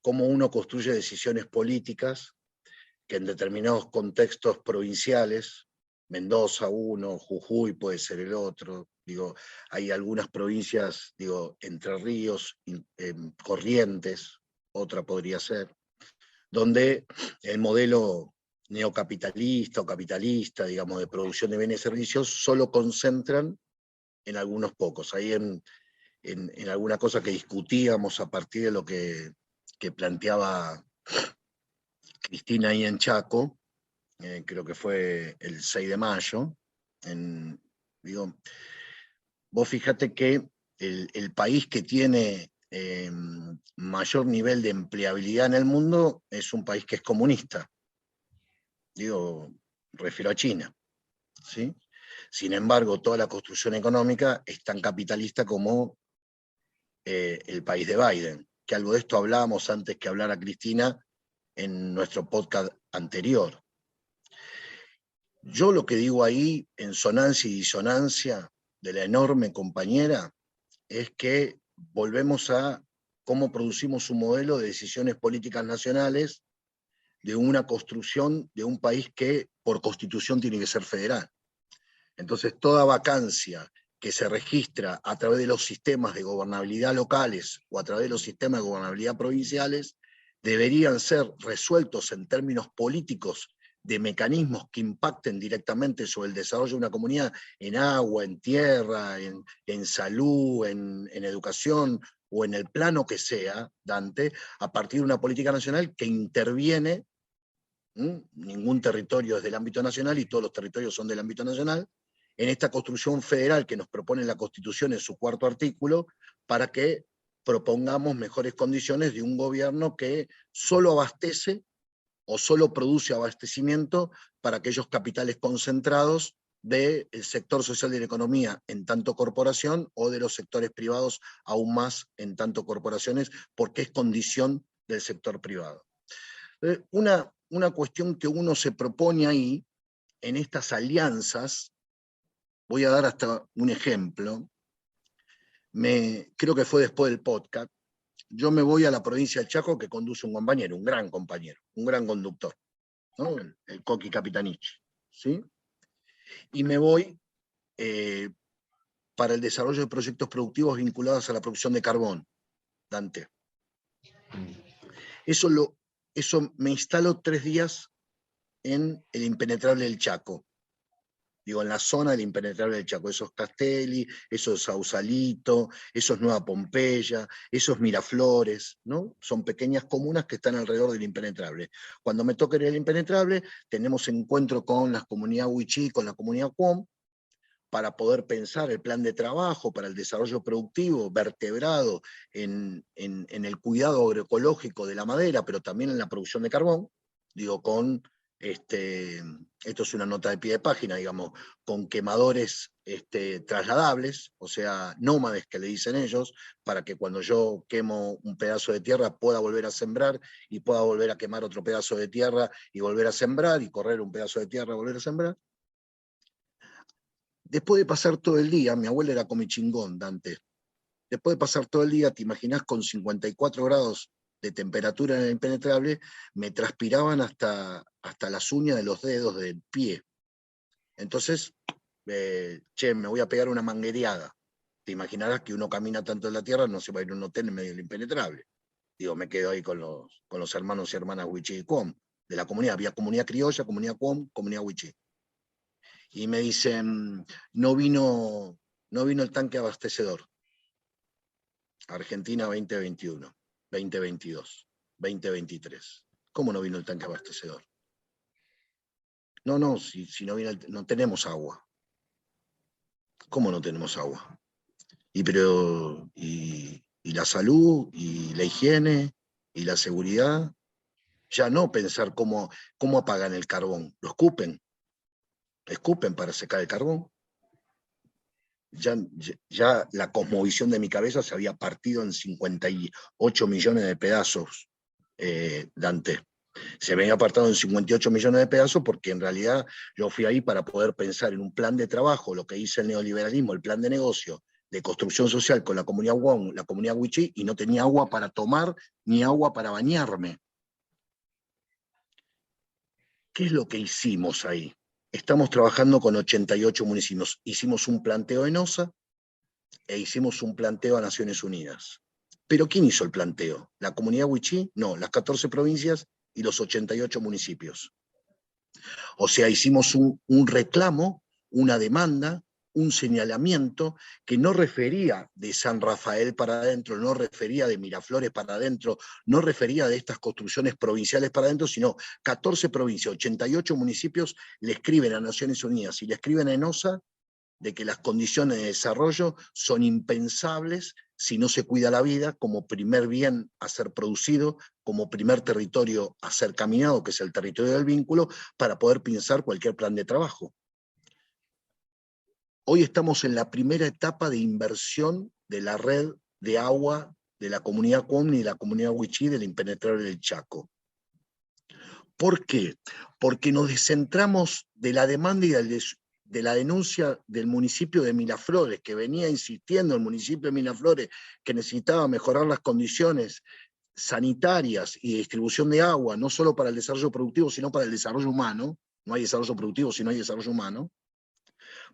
cómo uno construye decisiones políticas que en determinados contextos provinciales, Mendoza uno, Jujuy puede ser el otro, hay algunas provincias, Entre Ríos, Corrientes, otra podría ser, donde el modelo neocapitalista o capitalista, de producción de bienes y servicios, solo concentran en algunos pocos. Ahí en alguna cosa que discutíamos a partir de lo que planteaba Cristina ahí en Chaco, creo que fue el 6 de mayo, vos fíjate que el país que tiene mayor nivel de empleabilidad en el mundo es un país que es comunista. Refiero a China, ¿sí? Sin embargo, toda la construcción económica es tan capitalista como el país de Biden, que algo de esto hablábamos antes que hablara Cristina en nuestro podcast anterior. Yo lo que digo ahí, en sonancia y disonancia de la enorme compañera, es que volvemos a cómo producimos un modelo de decisiones políticas nacionales de una construcción de un país que por constitución tiene que ser federal. Entonces, toda vacancia que se registra a través de los sistemas de gobernabilidad locales o a través de los sistemas de gobernabilidad provinciales deberían ser resueltos en términos políticos de mecanismos que impacten directamente sobre el desarrollo de una comunidad en agua, en tierra, en salud, en educación o en el plano que sea, Dante, a partir de una política nacional que interviene. Ningún territorio es del ámbito nacional y todos los territorios son del ámbito nacional, en esta construcción federal que nos propone la Constitución en su 4º artículo, para que propongamos mejores condiciones de un gobierno que solo abastece o solo produce abastecimiento para aquellos capitales concentrados del sector social de la economía en tanto corporación o de los sectores privados aún más en tanto corporaciones, porque es condición del sector privado. Una cuestión que uno se propone ahí, en estas alianzas, voy a dar hasta un ejemplo, creo que fue después del podcast, yo me voy a la provincia del Chaco que conduce un compañero, un gran conductor, ¿no? El Coqui Capitanich, ¿sí? Y me voy para el desarrollo de proyectos productivos vinculados a la producción de carbón, Dante. Eso me instalo 3 días en el impenetrable del Chaco. Digo, en la zona del impenetrable del Chaco, esos Castelli, esos Sausalito, esos Nueva Pompeya, esos Miraflores, ¿no? Son pequeñas comunas que están alrededor del impenetrable. Cuando me toca ir al impenetrable, tenemos encuentro con la comunidad Huichí, con la comunidad Cuom, para poder pensar el plan de trabajo para el desarrollo productivo vertebrado en el cuidado agroecológico de la madera, pero también en la producción de carbón, digo, con esto es una nota de pie de página, digamos, con quemadores trasladables, o sea, nómades que le dicen ellos, para que cuando yo quemo un pedazo de tierra pueda volver a sembrar y pueda volver a quemar otro pedazo de tierra y volver a sembrar y correr un pedazo de tierra y volver a sembrar. Después de pasar todo el día, mi abuela era comichingón, Dante, después de pasar todo el día, te imaginás, con 54 grados de temperatura en el impenetrable, me transpiraban hasta las uñas de los dedos del pie. Entonces, me voy a pegar una manguereada. Te imaginarás que uno camina tanto en la tierra, no se va a ir a un hotel en medio del impenetrable. Digo, me quedo ahí con los hermanos y hermanas Huichí y Cuom, de la comunidad. Había comunidad criolla, comunidad Cuom, comunidad Huichí. Y me dicen, no vino el tanque abastecedor. Argentina 2021. 2022, 2023. ¿Cómo no vino el tanque abastecedor? No, si no viene, no tenemos agua. ¿Cómo no tenemos agua? Y la salud, y la higiene, y la seguridad, ya no pensar cómo apagan el carbón, lo escupen para secar el carbón. Ya la cosmovisión de mi cabeza se había partido en 58 millones de pedazos, Dante. Se me había apartado en 58 millones de pedazos porque en realidad yo fui ahí para poder pensar en un plan de trabajo, lo que dice el neoliberalismo, el plan de negocio, de construcción social con la comunidad Wong, la comunidad Huichí, y no tenía agua para tomar ni agua para bañarme. ¿Qué es lo que hicimos ahí? Estamos trabajando con 88 municipios. Hicimos un planteo en OSA e hicimos un planteo a Naciones Unidas. ¿Pero quién hizo el planteo? ¿La comunidad Huichí? No, las 14 provincias y los 88 municipios. O sea, hicimos un reclamo, una demanda, un señalamiento que no refería de San Rafael para adentro, no refería de Miraflores para adentro, no refería de estas construcciones provinciales para adentro, sino 14 provincias, 88 municipios le escriben a Naciones Unidas y le escriben a ENOSA de que las condiciones de desarrollo son impensables si no se cuida la vida como primer bien a ser producido, como primer territorio a ser caminado, que es el territorio del vínculo, para poder pensar cualquier plan de trabajo. Hoy estamos en la primera etapa de inversión de la red de agua de la comunidad Cuom y la comunidad Huichí del impenetrable del Chaco. ¿Por qué? Porque nos descentramos de la demanda y de la denuncia del municipio de Miraflores, que venía insistiendo el municipio de Miraflores que necesitaba mejorar las condiciones sanitarias y de distribución de agua, no solo para el desarrollo productivo, sino para el desarrollo humano. No hay desarrollo productivo si no hay desarrollo humano.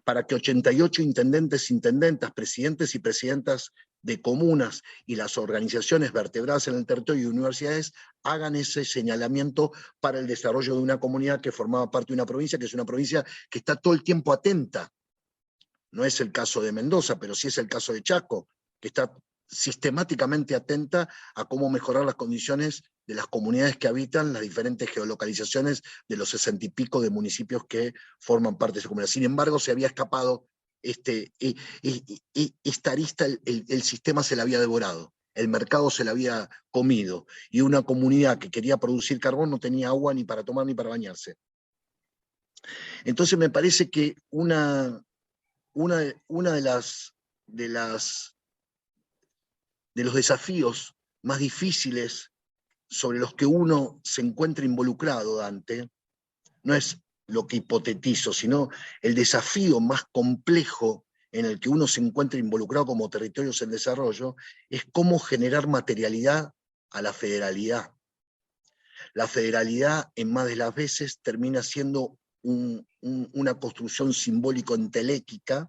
Para que 88 intendentes, intendentas, presidentes y presidentas de comunas y las organizaciones vertebradas en el territorio y universidades hagan ese señalamiento para el desarrollo de una comunidad que formaba parte de una provincia, que es una provincia que está todo el tiempo atenta. No es el caso de Mendoza, pero sí es el caso de Chaco, que está sistemáticamente atenta a cómo mejorar las condiciones de las comunidades que habitan las diferentes geolocalizaciones de los 60 y pico de municipios que forman parte de esa comunidad. Sin embargo, se había escapado esta arista, el sistema se la había devorado, el mercado se la había comido, y una comunidad que quería producir carbón no tenía agua ni para tomar ni para bañarse. Entonces me parece que una de los desafíos más difíciles sobre los que uno se encuentra involucrado, Dante, no es lo que hipotetizo, sino el desafío más complejo en el que uno se encuentra involucrado como territorios en desarrollo, es cómo generar materialidad a la federalidad. La federalidad, en más de las veces, termina siendo una construcción simbólico-inteléquica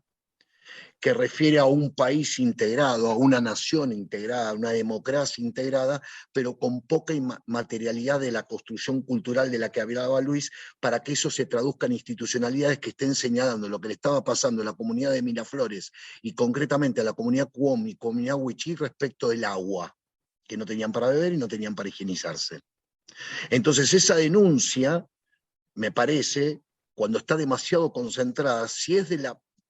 que refiere a un país integrado, a una nación integrada, a una democracia integrada, pero con poca materialidad de la construcción cultural de la que hablaba Luis, para que eso se traduzca en institucionalidades que estén señalando lo que le estaba pasando a la comunidad de Miraflores, y concretamente a la comunidad Cuom y comunidad Huichí respecto del agua, que no tenían para beber y no tenían para higienizarse. Entonces esa denuncia, me parece, cuando está demasiado concentrada, si es de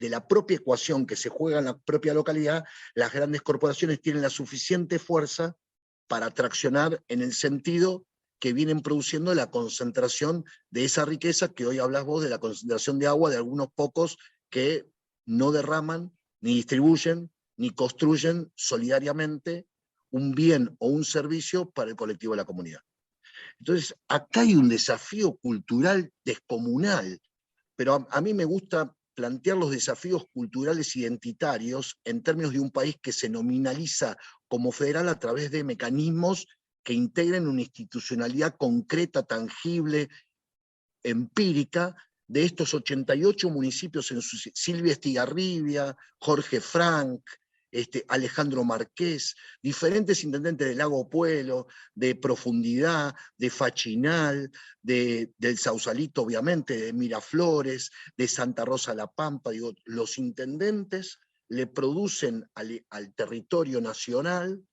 la propia ecuación que se juega en la propia localidad, las grandes corporaciones tienen la suficiente fuerza para traccionar en el sentido que vienen produciendo la concentración de esa riqueza que hoy hablas vos, de la concentración de agua de algunos pocos que no derraman, ni distribuyen, ni construyen solidariamente un bien o un servicio para el colectivo de la comunidad. Entonces, acá hay un desafío cultural descomunal, pero a mí me gusta plantear los desafíos culturales identitarios en términos de un país que se nominaliza como federal a través de mecanismos que integren una institucionalidad concreta, tangible, empírica, de estos 88 municipios en Silvia Estigarribia, Jorge Frank, Alejandro Marqués, diferentes intendentes del Lago Puelo, de Profundidad, de Fachinal, del Sausalito, obviamente, de Miraflores, de Santa Rosa La Pampa. Digo, los intendentes le producen al territorio nacional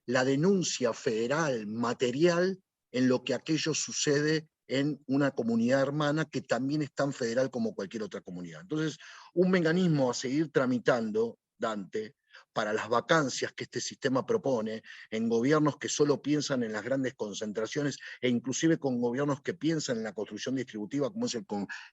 la denuncia federal material en lo que aquello sucede en una comunidad hermana que también es tan federal como cualquier otra comunidad. Entonces, un mecanismo a seguir tramitando, Dante, para las vacancias que este sistema propone, en gobiernos que solo piensan en las grandes concentraciones, e inclusive con gobiernos que piensan en la construcción distributiva, como es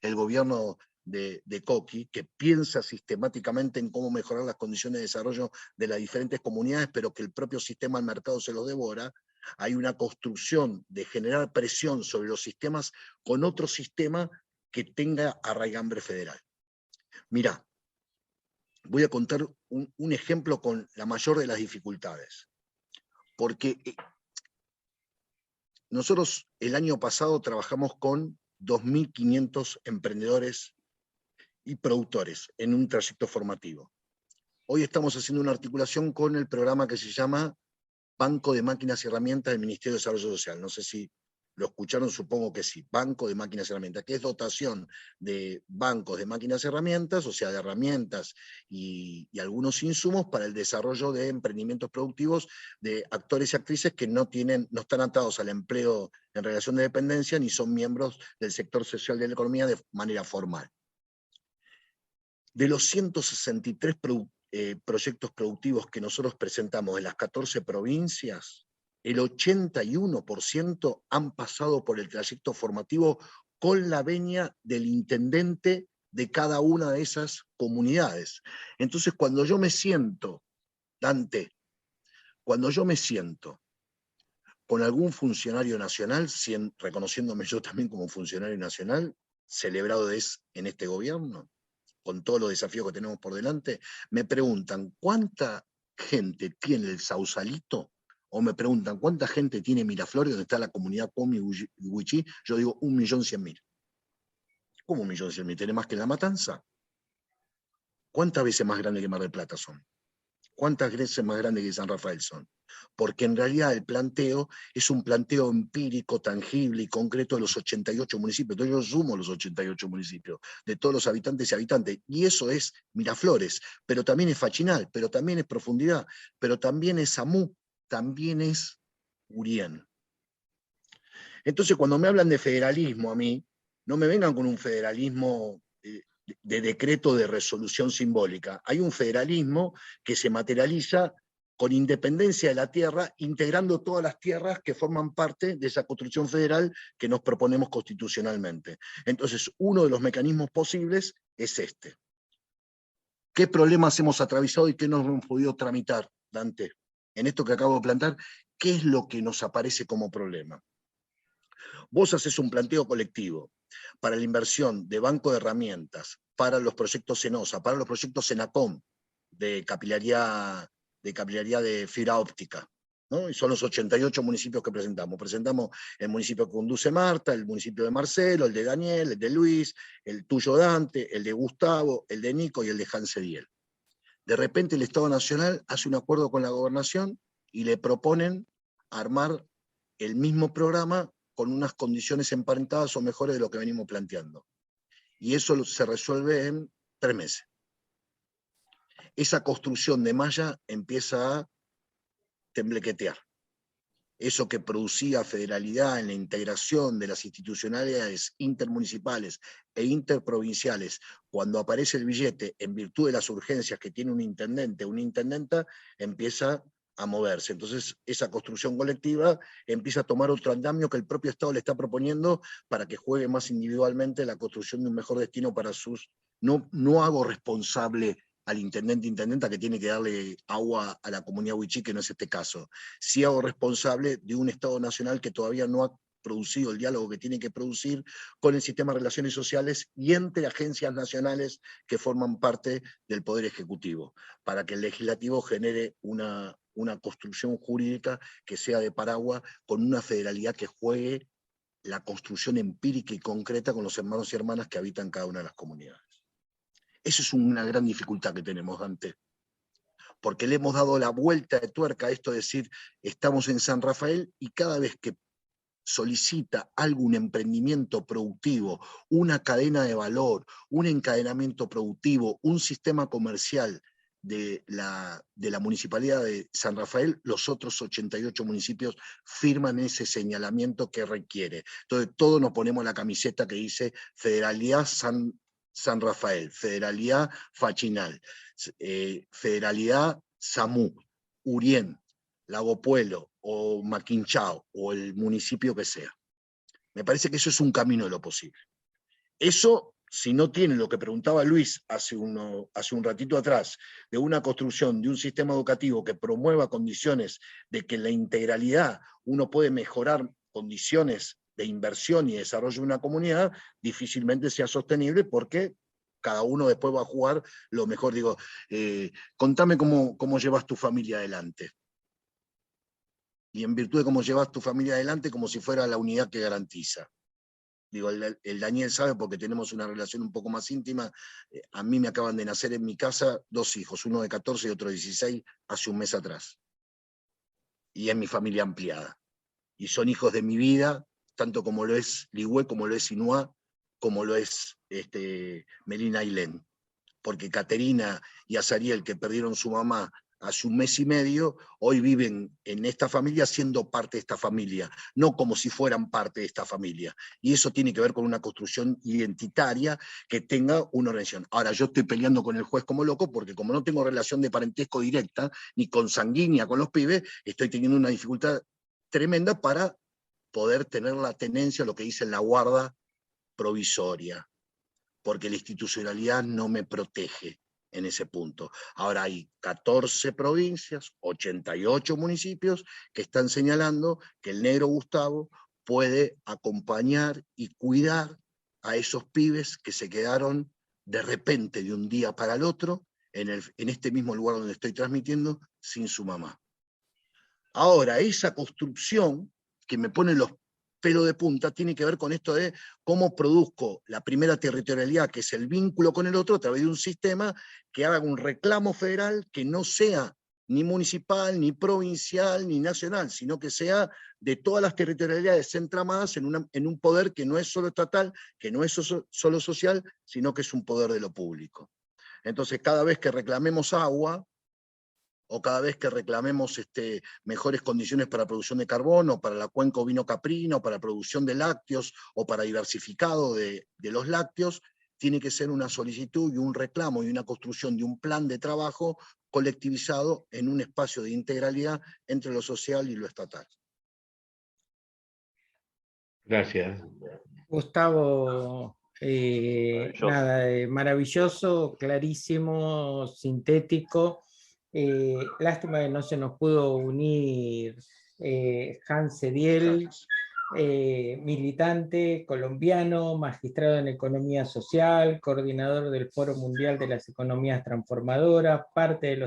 el gobierno de Coqui, que piensa sistemáticamente en cómo mejorar las condiciones de desarrollo de las diferentes comunidades, pero que el propio sistema del mercado se lo devora. Hay una construcción de generar presión sobre los sistemas con otro sistema que tenga arraigambre federal. Mirá, voy a contar un ejemplo con la mayor de las dificultades, porque nosotros el año pasado trabajamos con 2.500 emprendedores y productores en un trayecto formativo. Hoy estamos haciendo una articulación con el programa que se llama Banco de Máquinas y Herramientas del Ministerio de Desarrollo Social. No sé si lo escucharon, supongo que sí. Banco de Máquinas y Herramientas, que es dotación de bancos de máquinas y herramientas, o sea, de herramientas y algunos insumos para el desarrollo de emprendimientos productivos de actores y actrices que no están atados al empleo en relación de dependencia ni son miembros del sector social de la economía de manera formal. De los 163 proyectos productivos que nosotros presentamos en las 14 provincias, el 81% han pasado por el trayecto formativo con la venia del intendente de cada una de esas comunidades. Entonces, cuando yo me siento, Dante, cuando yo me siento con algún funcionario nacional, reconociéndome yo también como funcionario nacional, celebrado en este gobierno, con todos los desafíos que tenemos por delante, me preguntan, ¿cuánta gente tiene el Sausalito? O me preguntan, ¿cuánta gente tiene Miraflores, donde está la comunidad Cuom y Huichí? Yo digo, 1.100.000. ¿Cómo 1.100.000? ¿Tiene más que en La Matanza? ¿Cuántas veces más grande que Mar del Plata son? ¿Cuántas veces más grandes que San Rafael son? Porque en realidad el planteo es un planteo empírico, tangible y concreto de los 88 municipios. Entonces yo sumo los 88 municipios, de todos los habitantes y habitantes. Y eso es Miraflores, pero también es Fachinal, pero también es Profundidad, pero también es Samú, también es Urién. Entonces cuando me hablan de federalismo a mí, no me vengan con un federalismo de decreto de resolución simbólica. Hay un federalismo que se materializa con independencia de la tierra, integrando todas las tierras que forman parte de esa construcción federal que nos proponemos constitucionalmente. Entonces, uno de los mecanismos posibles es este. ¿Qué problemas hemos atravesado y qué no hemos podido tramitar, Dante? En esto que acabo de plantear, ¿qué es lo que nos aparece como problema? Vos haces un planteo colectivo para la inversión de banco de herramientas, para los proyectos Senosa, para los proyectos Senacom, de capilaridad de fibra óptica, ¿no? Y son los 88 municipios que presentamos. Presentamos el municipio que conduce Marta, el municipio de Marcelo, el de Daniel, el de Luis, el tuyo Dante, el de Gustavo, el de Nico y el de Hansediel. De repente el Estado Nacional hace un acuerdo con la Gobernación y le proponen armar el mismo programa con unas condiciones emparentadas o mejores de lo que venimos planteando. Y eso se resuelve en 3 meses. Esa construcción de malla empieza a temblequetear. Eso que producía federalidad en la integración de las institucionalidades intermunicipales e interprovinciales, cuando aparece el billete en virtud de las urgencias que tiene un intendente o una intendenta, empieza a moverse. Entonces esa construcción colectiva empieza a tomar otro andamio que el propio Estado le está proponiendo para que juegue más individualmente la construcción de un mejor destino para sus... No hago responsable al intendente, intendenta que tiene que darle agua a la comunidad huichí, que no es este caso. Sí hago responsable de un Estado Nacional que todavía no ha producido el diálogo que tiene que producir con el sistema de relaciones sociales y entre agencias nacionales que forman parte del Poder Ejecutivo, para que el Legislativo genere una construcción jurídica que sea de paraguas con una federalidad que juegue la construcción empírica y concreta con los hermanos y hermanas que habitan cada una de las comunidades. Eso es una gran dificultad que tenemos, Dante, porque le hemos dado la vuelta de tuerca a esto de decir, estamos en San Rafael y cada vez que solicita algún emprendimiento productivo, una cadena de valor, un encadenamiento productivo, un sistema comercial de la Municipalidad de San Rafael, los otros 88 municipios firman ese señalamiento que requiere. Entonces todos nos ponemos la camiseta que dice Federalidad San Rafael, Federalidad Fachinal, Federalidad Samú, Urién, Lago Puelo o Maquinchao o el municipio que sea. Me parece que eso es un camino de lo posible. Eso, si no tiene lo que preguntaba Luis hace un ratito atrás, de una construcción de un sistema educativo que promueva condiciones de que en la integralidad uno puede mejorar condiciones de inversión y desarrollo de una comunidad, difícilmente sea sostenible porque cada uno después va a jugar lo mejor. Digo, contame cómo llevas tu familia adelante. Y en virtud de cómo llevas tu familia adelante, como si fuera la unidad que garantiza. Digo, el Daniel sabe porque tenemos una relación un poco más íntima. A mí me acaban de nacer en mi casa 2 hijos, uno de 14 y otro de 16, hace un mes atrás. Y es mi familia ampliada. Y son hijos de mi vida, tanto como lo es Ligüe, como lo es Inuá, como lo es Melina Ailén. Porque Caterina y Azariel, que perdieron su mamá hace un mes y medio, hoy viven en esta familia siendo parte de esta familia, no como si fueran parte de esta familia. Y eso tiene que ver con una construcción identitaria que tenga una organización. Ahora, yo estoy peleando con el juez como loco porque como no tengo relación de parentesco directa, ni consanguínea con los pibes, estoy teniendo una dificultad tremenda para poder tener la tenencia, lo que dice la guarda provisoria, porque la institucionalidad no me protege en ese punto. Ahora hay 14 provincias, 88 municipios que están señalando que el negro Gustavo puede acompañar y cuidar a esos pibes que se quedaron de repente de un día para el otro en este mismo lugar donde estoy transmitiendo sin su mamá. Ahora, esa construcción que me pone los pelos de punta tiene que ver con esto de cómo produzco la primera territorialidad, que es el vínculo con el otro, a través de un sistema que haga un reclamo federal que no sea ni municipal, ni provincial, ni nacional, sino que sea de todas las territorialidades entramadas en un poder que no es solo estatal, que no es solo social, sino que es un poder de lo público. Entonces, cada vez que reclamemos agua, o cada vez que reclamemos mejores condiciones para la producción de carbono, para la cuenca ovino-caprina, para la producción de lácteos, o para diversificado de los lácteos, tiene que ser una solicitud y un reclamo y una construcción de un plan de trabajo colectivizado en un espacio de integralidad entre lo social y lo estatal. Gracias. Gustavo, Maravilloso. nada, maravilloso, clarísimo, sintético. Lástima que no se nos pudo unir Hans Sediel, militante colombiano, magistrado en Economía Social, coordinador del Foro Mundial de las Economías Transformadoras, parte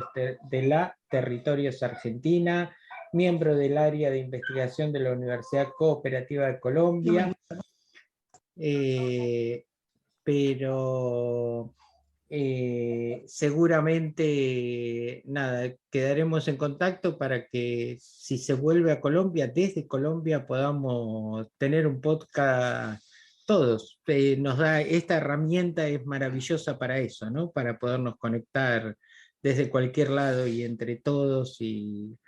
de la Territorios Argentina, miembro del área de investigación de la Universidad Cooperativa de Colombia, pero seguramente nada, quedaremos en contacto para que si se vuelve a Colombia, desde Colombia podamos tener un podcast todos. Nos da, esta herramienta es maravillosa para eso, ¿no? Para podernos conectar desde cualquier lado y entre todos y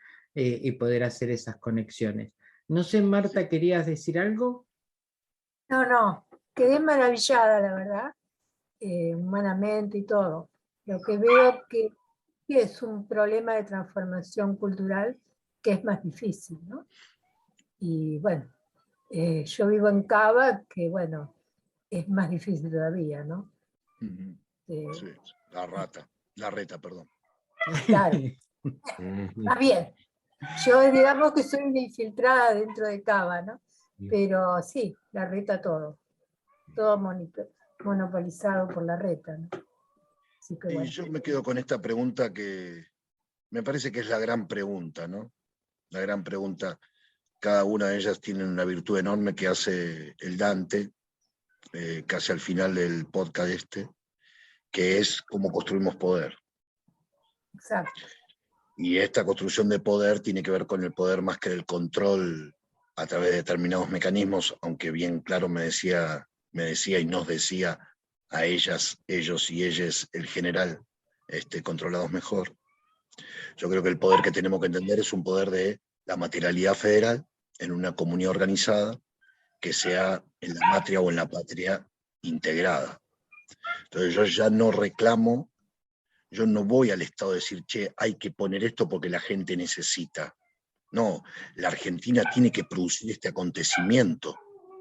poder hacer esas conexiones. No sé, Marta, ¿querías decir algo? No, quedé maravillada, la verdad, humanamente y todo. Lo que veo que es un problema de transformación cultural que es más difícil, ¿no? Y bueno, yo vivo en Cava, que bueno, es más difícil todavía, ¿no? Sí, la reta, perdón. Claro. Más bien, yo digamos que soy una infiltrada dentro de Cava, ¿no? Pero sí, la reta todo monopolizado por la reta, ¿no? Así que bueno. Y yo me quedo con esta pregunta que me parece que es la gran pregunta, ¿no? La gran pregunta. Cada una de ellas tiene una virtud enorme que hace el Dante, casi al final del podcast que es cómo construimos poder. Exacto. Y esta construcción de poder tiene que ver con el poder más que el control a través de determinados mecanismos, aunque bien claro me decía y nos decía a ellas, ellos y ellas, el general, controlados mejor. Yo creo que el poder que tenemos que entender es un poder de la materialidad federal en una comunidad organizada que sea en la matria o en la patria integrada. Entonces yo ya no reclamo, yo no voy al Estado a decir, che, hay que poner esto porque la gente necesita. No, la Argentina tiene que producir este acontecimiento.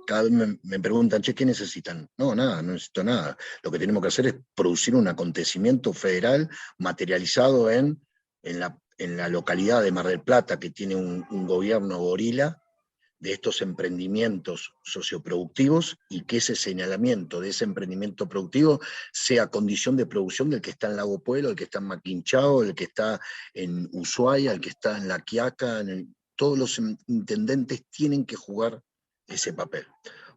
Cada vez me preguntan, che, ¿qué necesitan? No, nada, no necesito nada. Lo que tenemos que hacer es producir un acontecimiento federal materializado en la localidad de Mar del Plata, que tiene un gobierno gorila, de estos emprendimientos socioproductivos, y que ese señalamiento de ese emprendimiento productivo sea condición de producción del que está en Lago Pueblo, el que está en Maquinchao, el que está en Ushuaia, el que está en La Quiaca. Todos los intendentes tienen que jugar ese papel,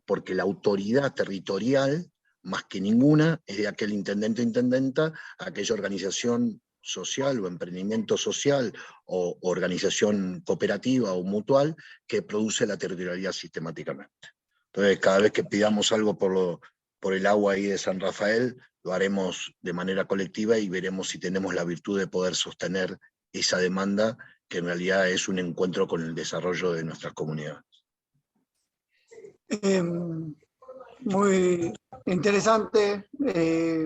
porque la autoridad territorial, más que ninguna, es de aquel intendente o intendenta, aquella organización social o emprendimiento social o organización cooperativa o mutual que produce la territorialidad sistemáticamente. Entonces, cada vez que pidamos algo por el agua ahí de San Rafael, lo haremos de manera colectiva y veremos si tenemos la virtud de poder sostener esa demanda, que en realidad es un encuentro con el desarrollo de nuestras comunidades. Muy interesante,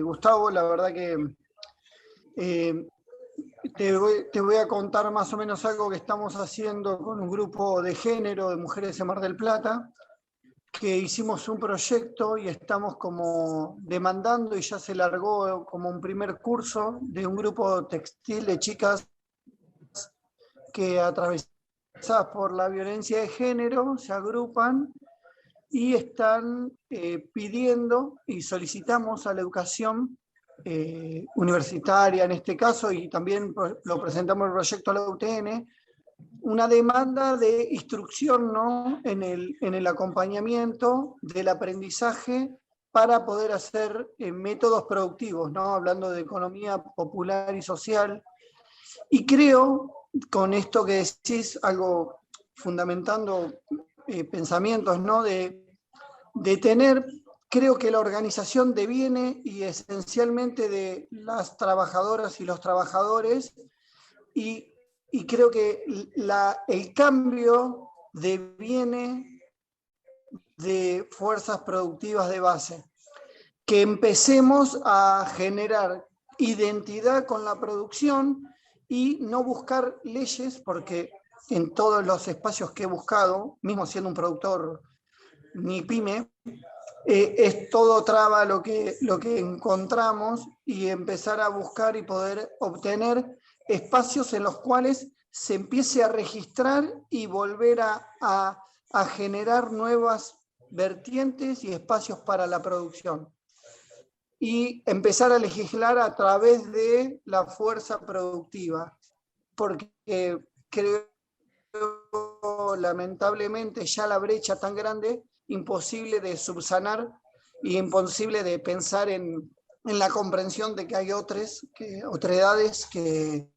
Gustavo, la verdad que te voy a contar más o menos algo que estamos haciendo con un grupo de género de mujeres de Mar del Plata, que hicimos un proyecto y estamos como demandando, y ya se largó como un primer curso de un grupo textil de chicas que atravesadas por la violencia de género se agrupan y están pidiendo y solicitamos a la educación universitaria en este caso, y también lo presentamos el proyecto a la UTN, una demanda de instrucción, ¿no?, en el acompañamiento del aprendizaje para poder hacer métodos productivos, ¿no?, hablando de economía popular y social. Y creo, con esto que decís, algo fundamentando pensamientos, ¿no? de tener, creo que la organización deviene y esencialmente de las trabajadoras y los trabajadores, y creo que el cambio deviene de fuerzas productivas de base. Que empecemos a generar identidad con la producción y no buscar leyes, porque en todos los espacios que he buscado, mismo siendo un productor ni pyme, es todo traba lo que encontramos, y empezar a buscar y poder obtener espacios en los cuales se empiece a registrar y volver a generar nuevas vertientes y espacios para la producción. Y empezar a legislar a través de la fuerza productiva, porque creo lamentablemente ya la brecha tan grande, imposible de subsanar y imposible de pensar en la comprensión de que hay otredades que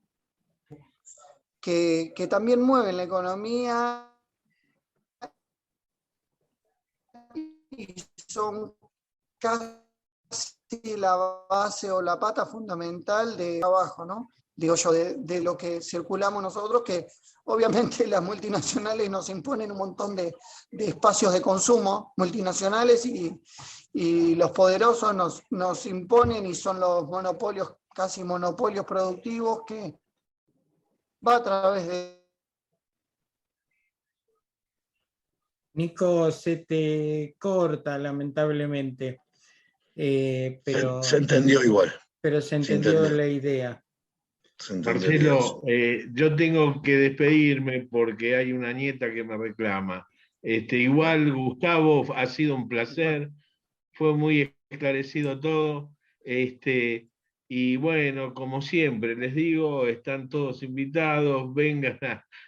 también mueven la economía y son casi la base o la pata fundamental de trabajo, ¿no? Digo yo, de lo que circulamos nosotros, que obviamente las multinacionales nos imponen un montón de espacios de consumo multinacionales, y los poderosos nos imponen, y son los monopolios, casi monopolios productivos, que va a través de... Nico, se te corta lamentablemente, pero Se entendió igual. Pero se entendió la idea. Marcelo, yo tengo que despedirme porque hay una nieta que me reclama. Igual, Gustavo, ha sido un placer, fue muy esclarecido todo. Y bueno, como siempre, les digo, están todos invitados, vengan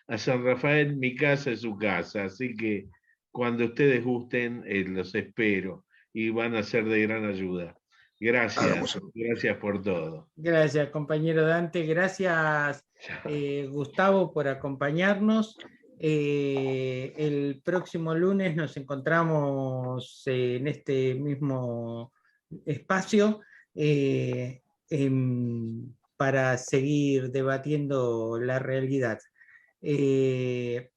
a San Rafael, mi casa es su casa, así que cuando ustedes gusten, los espero y van a ser de gran ayuda. Gracias, gracias por todo. Gracias, compañero Dante, gracias Gustavo por acompañarnos. El próximo lunes nos encontramos en este mismo espacio para seguir debatiendo la realidad. Te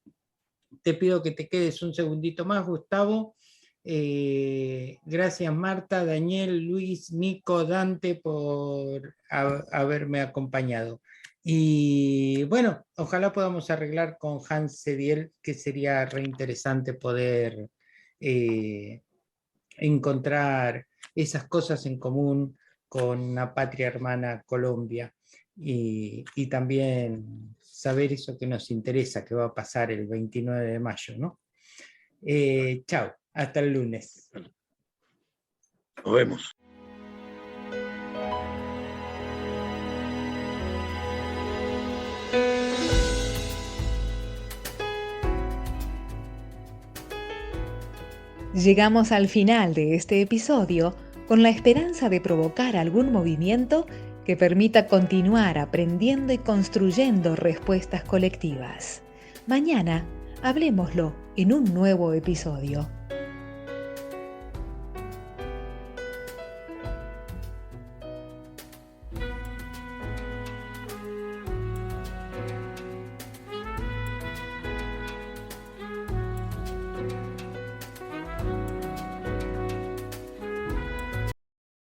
pido que te quedes un segundito más, Gustavo. Gracias Marta, Daniel, Luis, Nico, Dante por haberme acompañado. Y bueno, ojalá podamos arreglar con Hans Sediel, que sería reinteresante poder encontrar esas cosas en común con una patria hermana Colombia, y también saber eso que nos interesa, que va a pasar el 29 de mayo, ¿no? Chao. Hasta el lunes. Nos vemos. Llegamos al final de este episodio con la esperanza de provocar algún movimiento que permita continuar aprendiendo y construyendo respuestas colectivas. Mañana, hablémoslo en un nuevo episodio.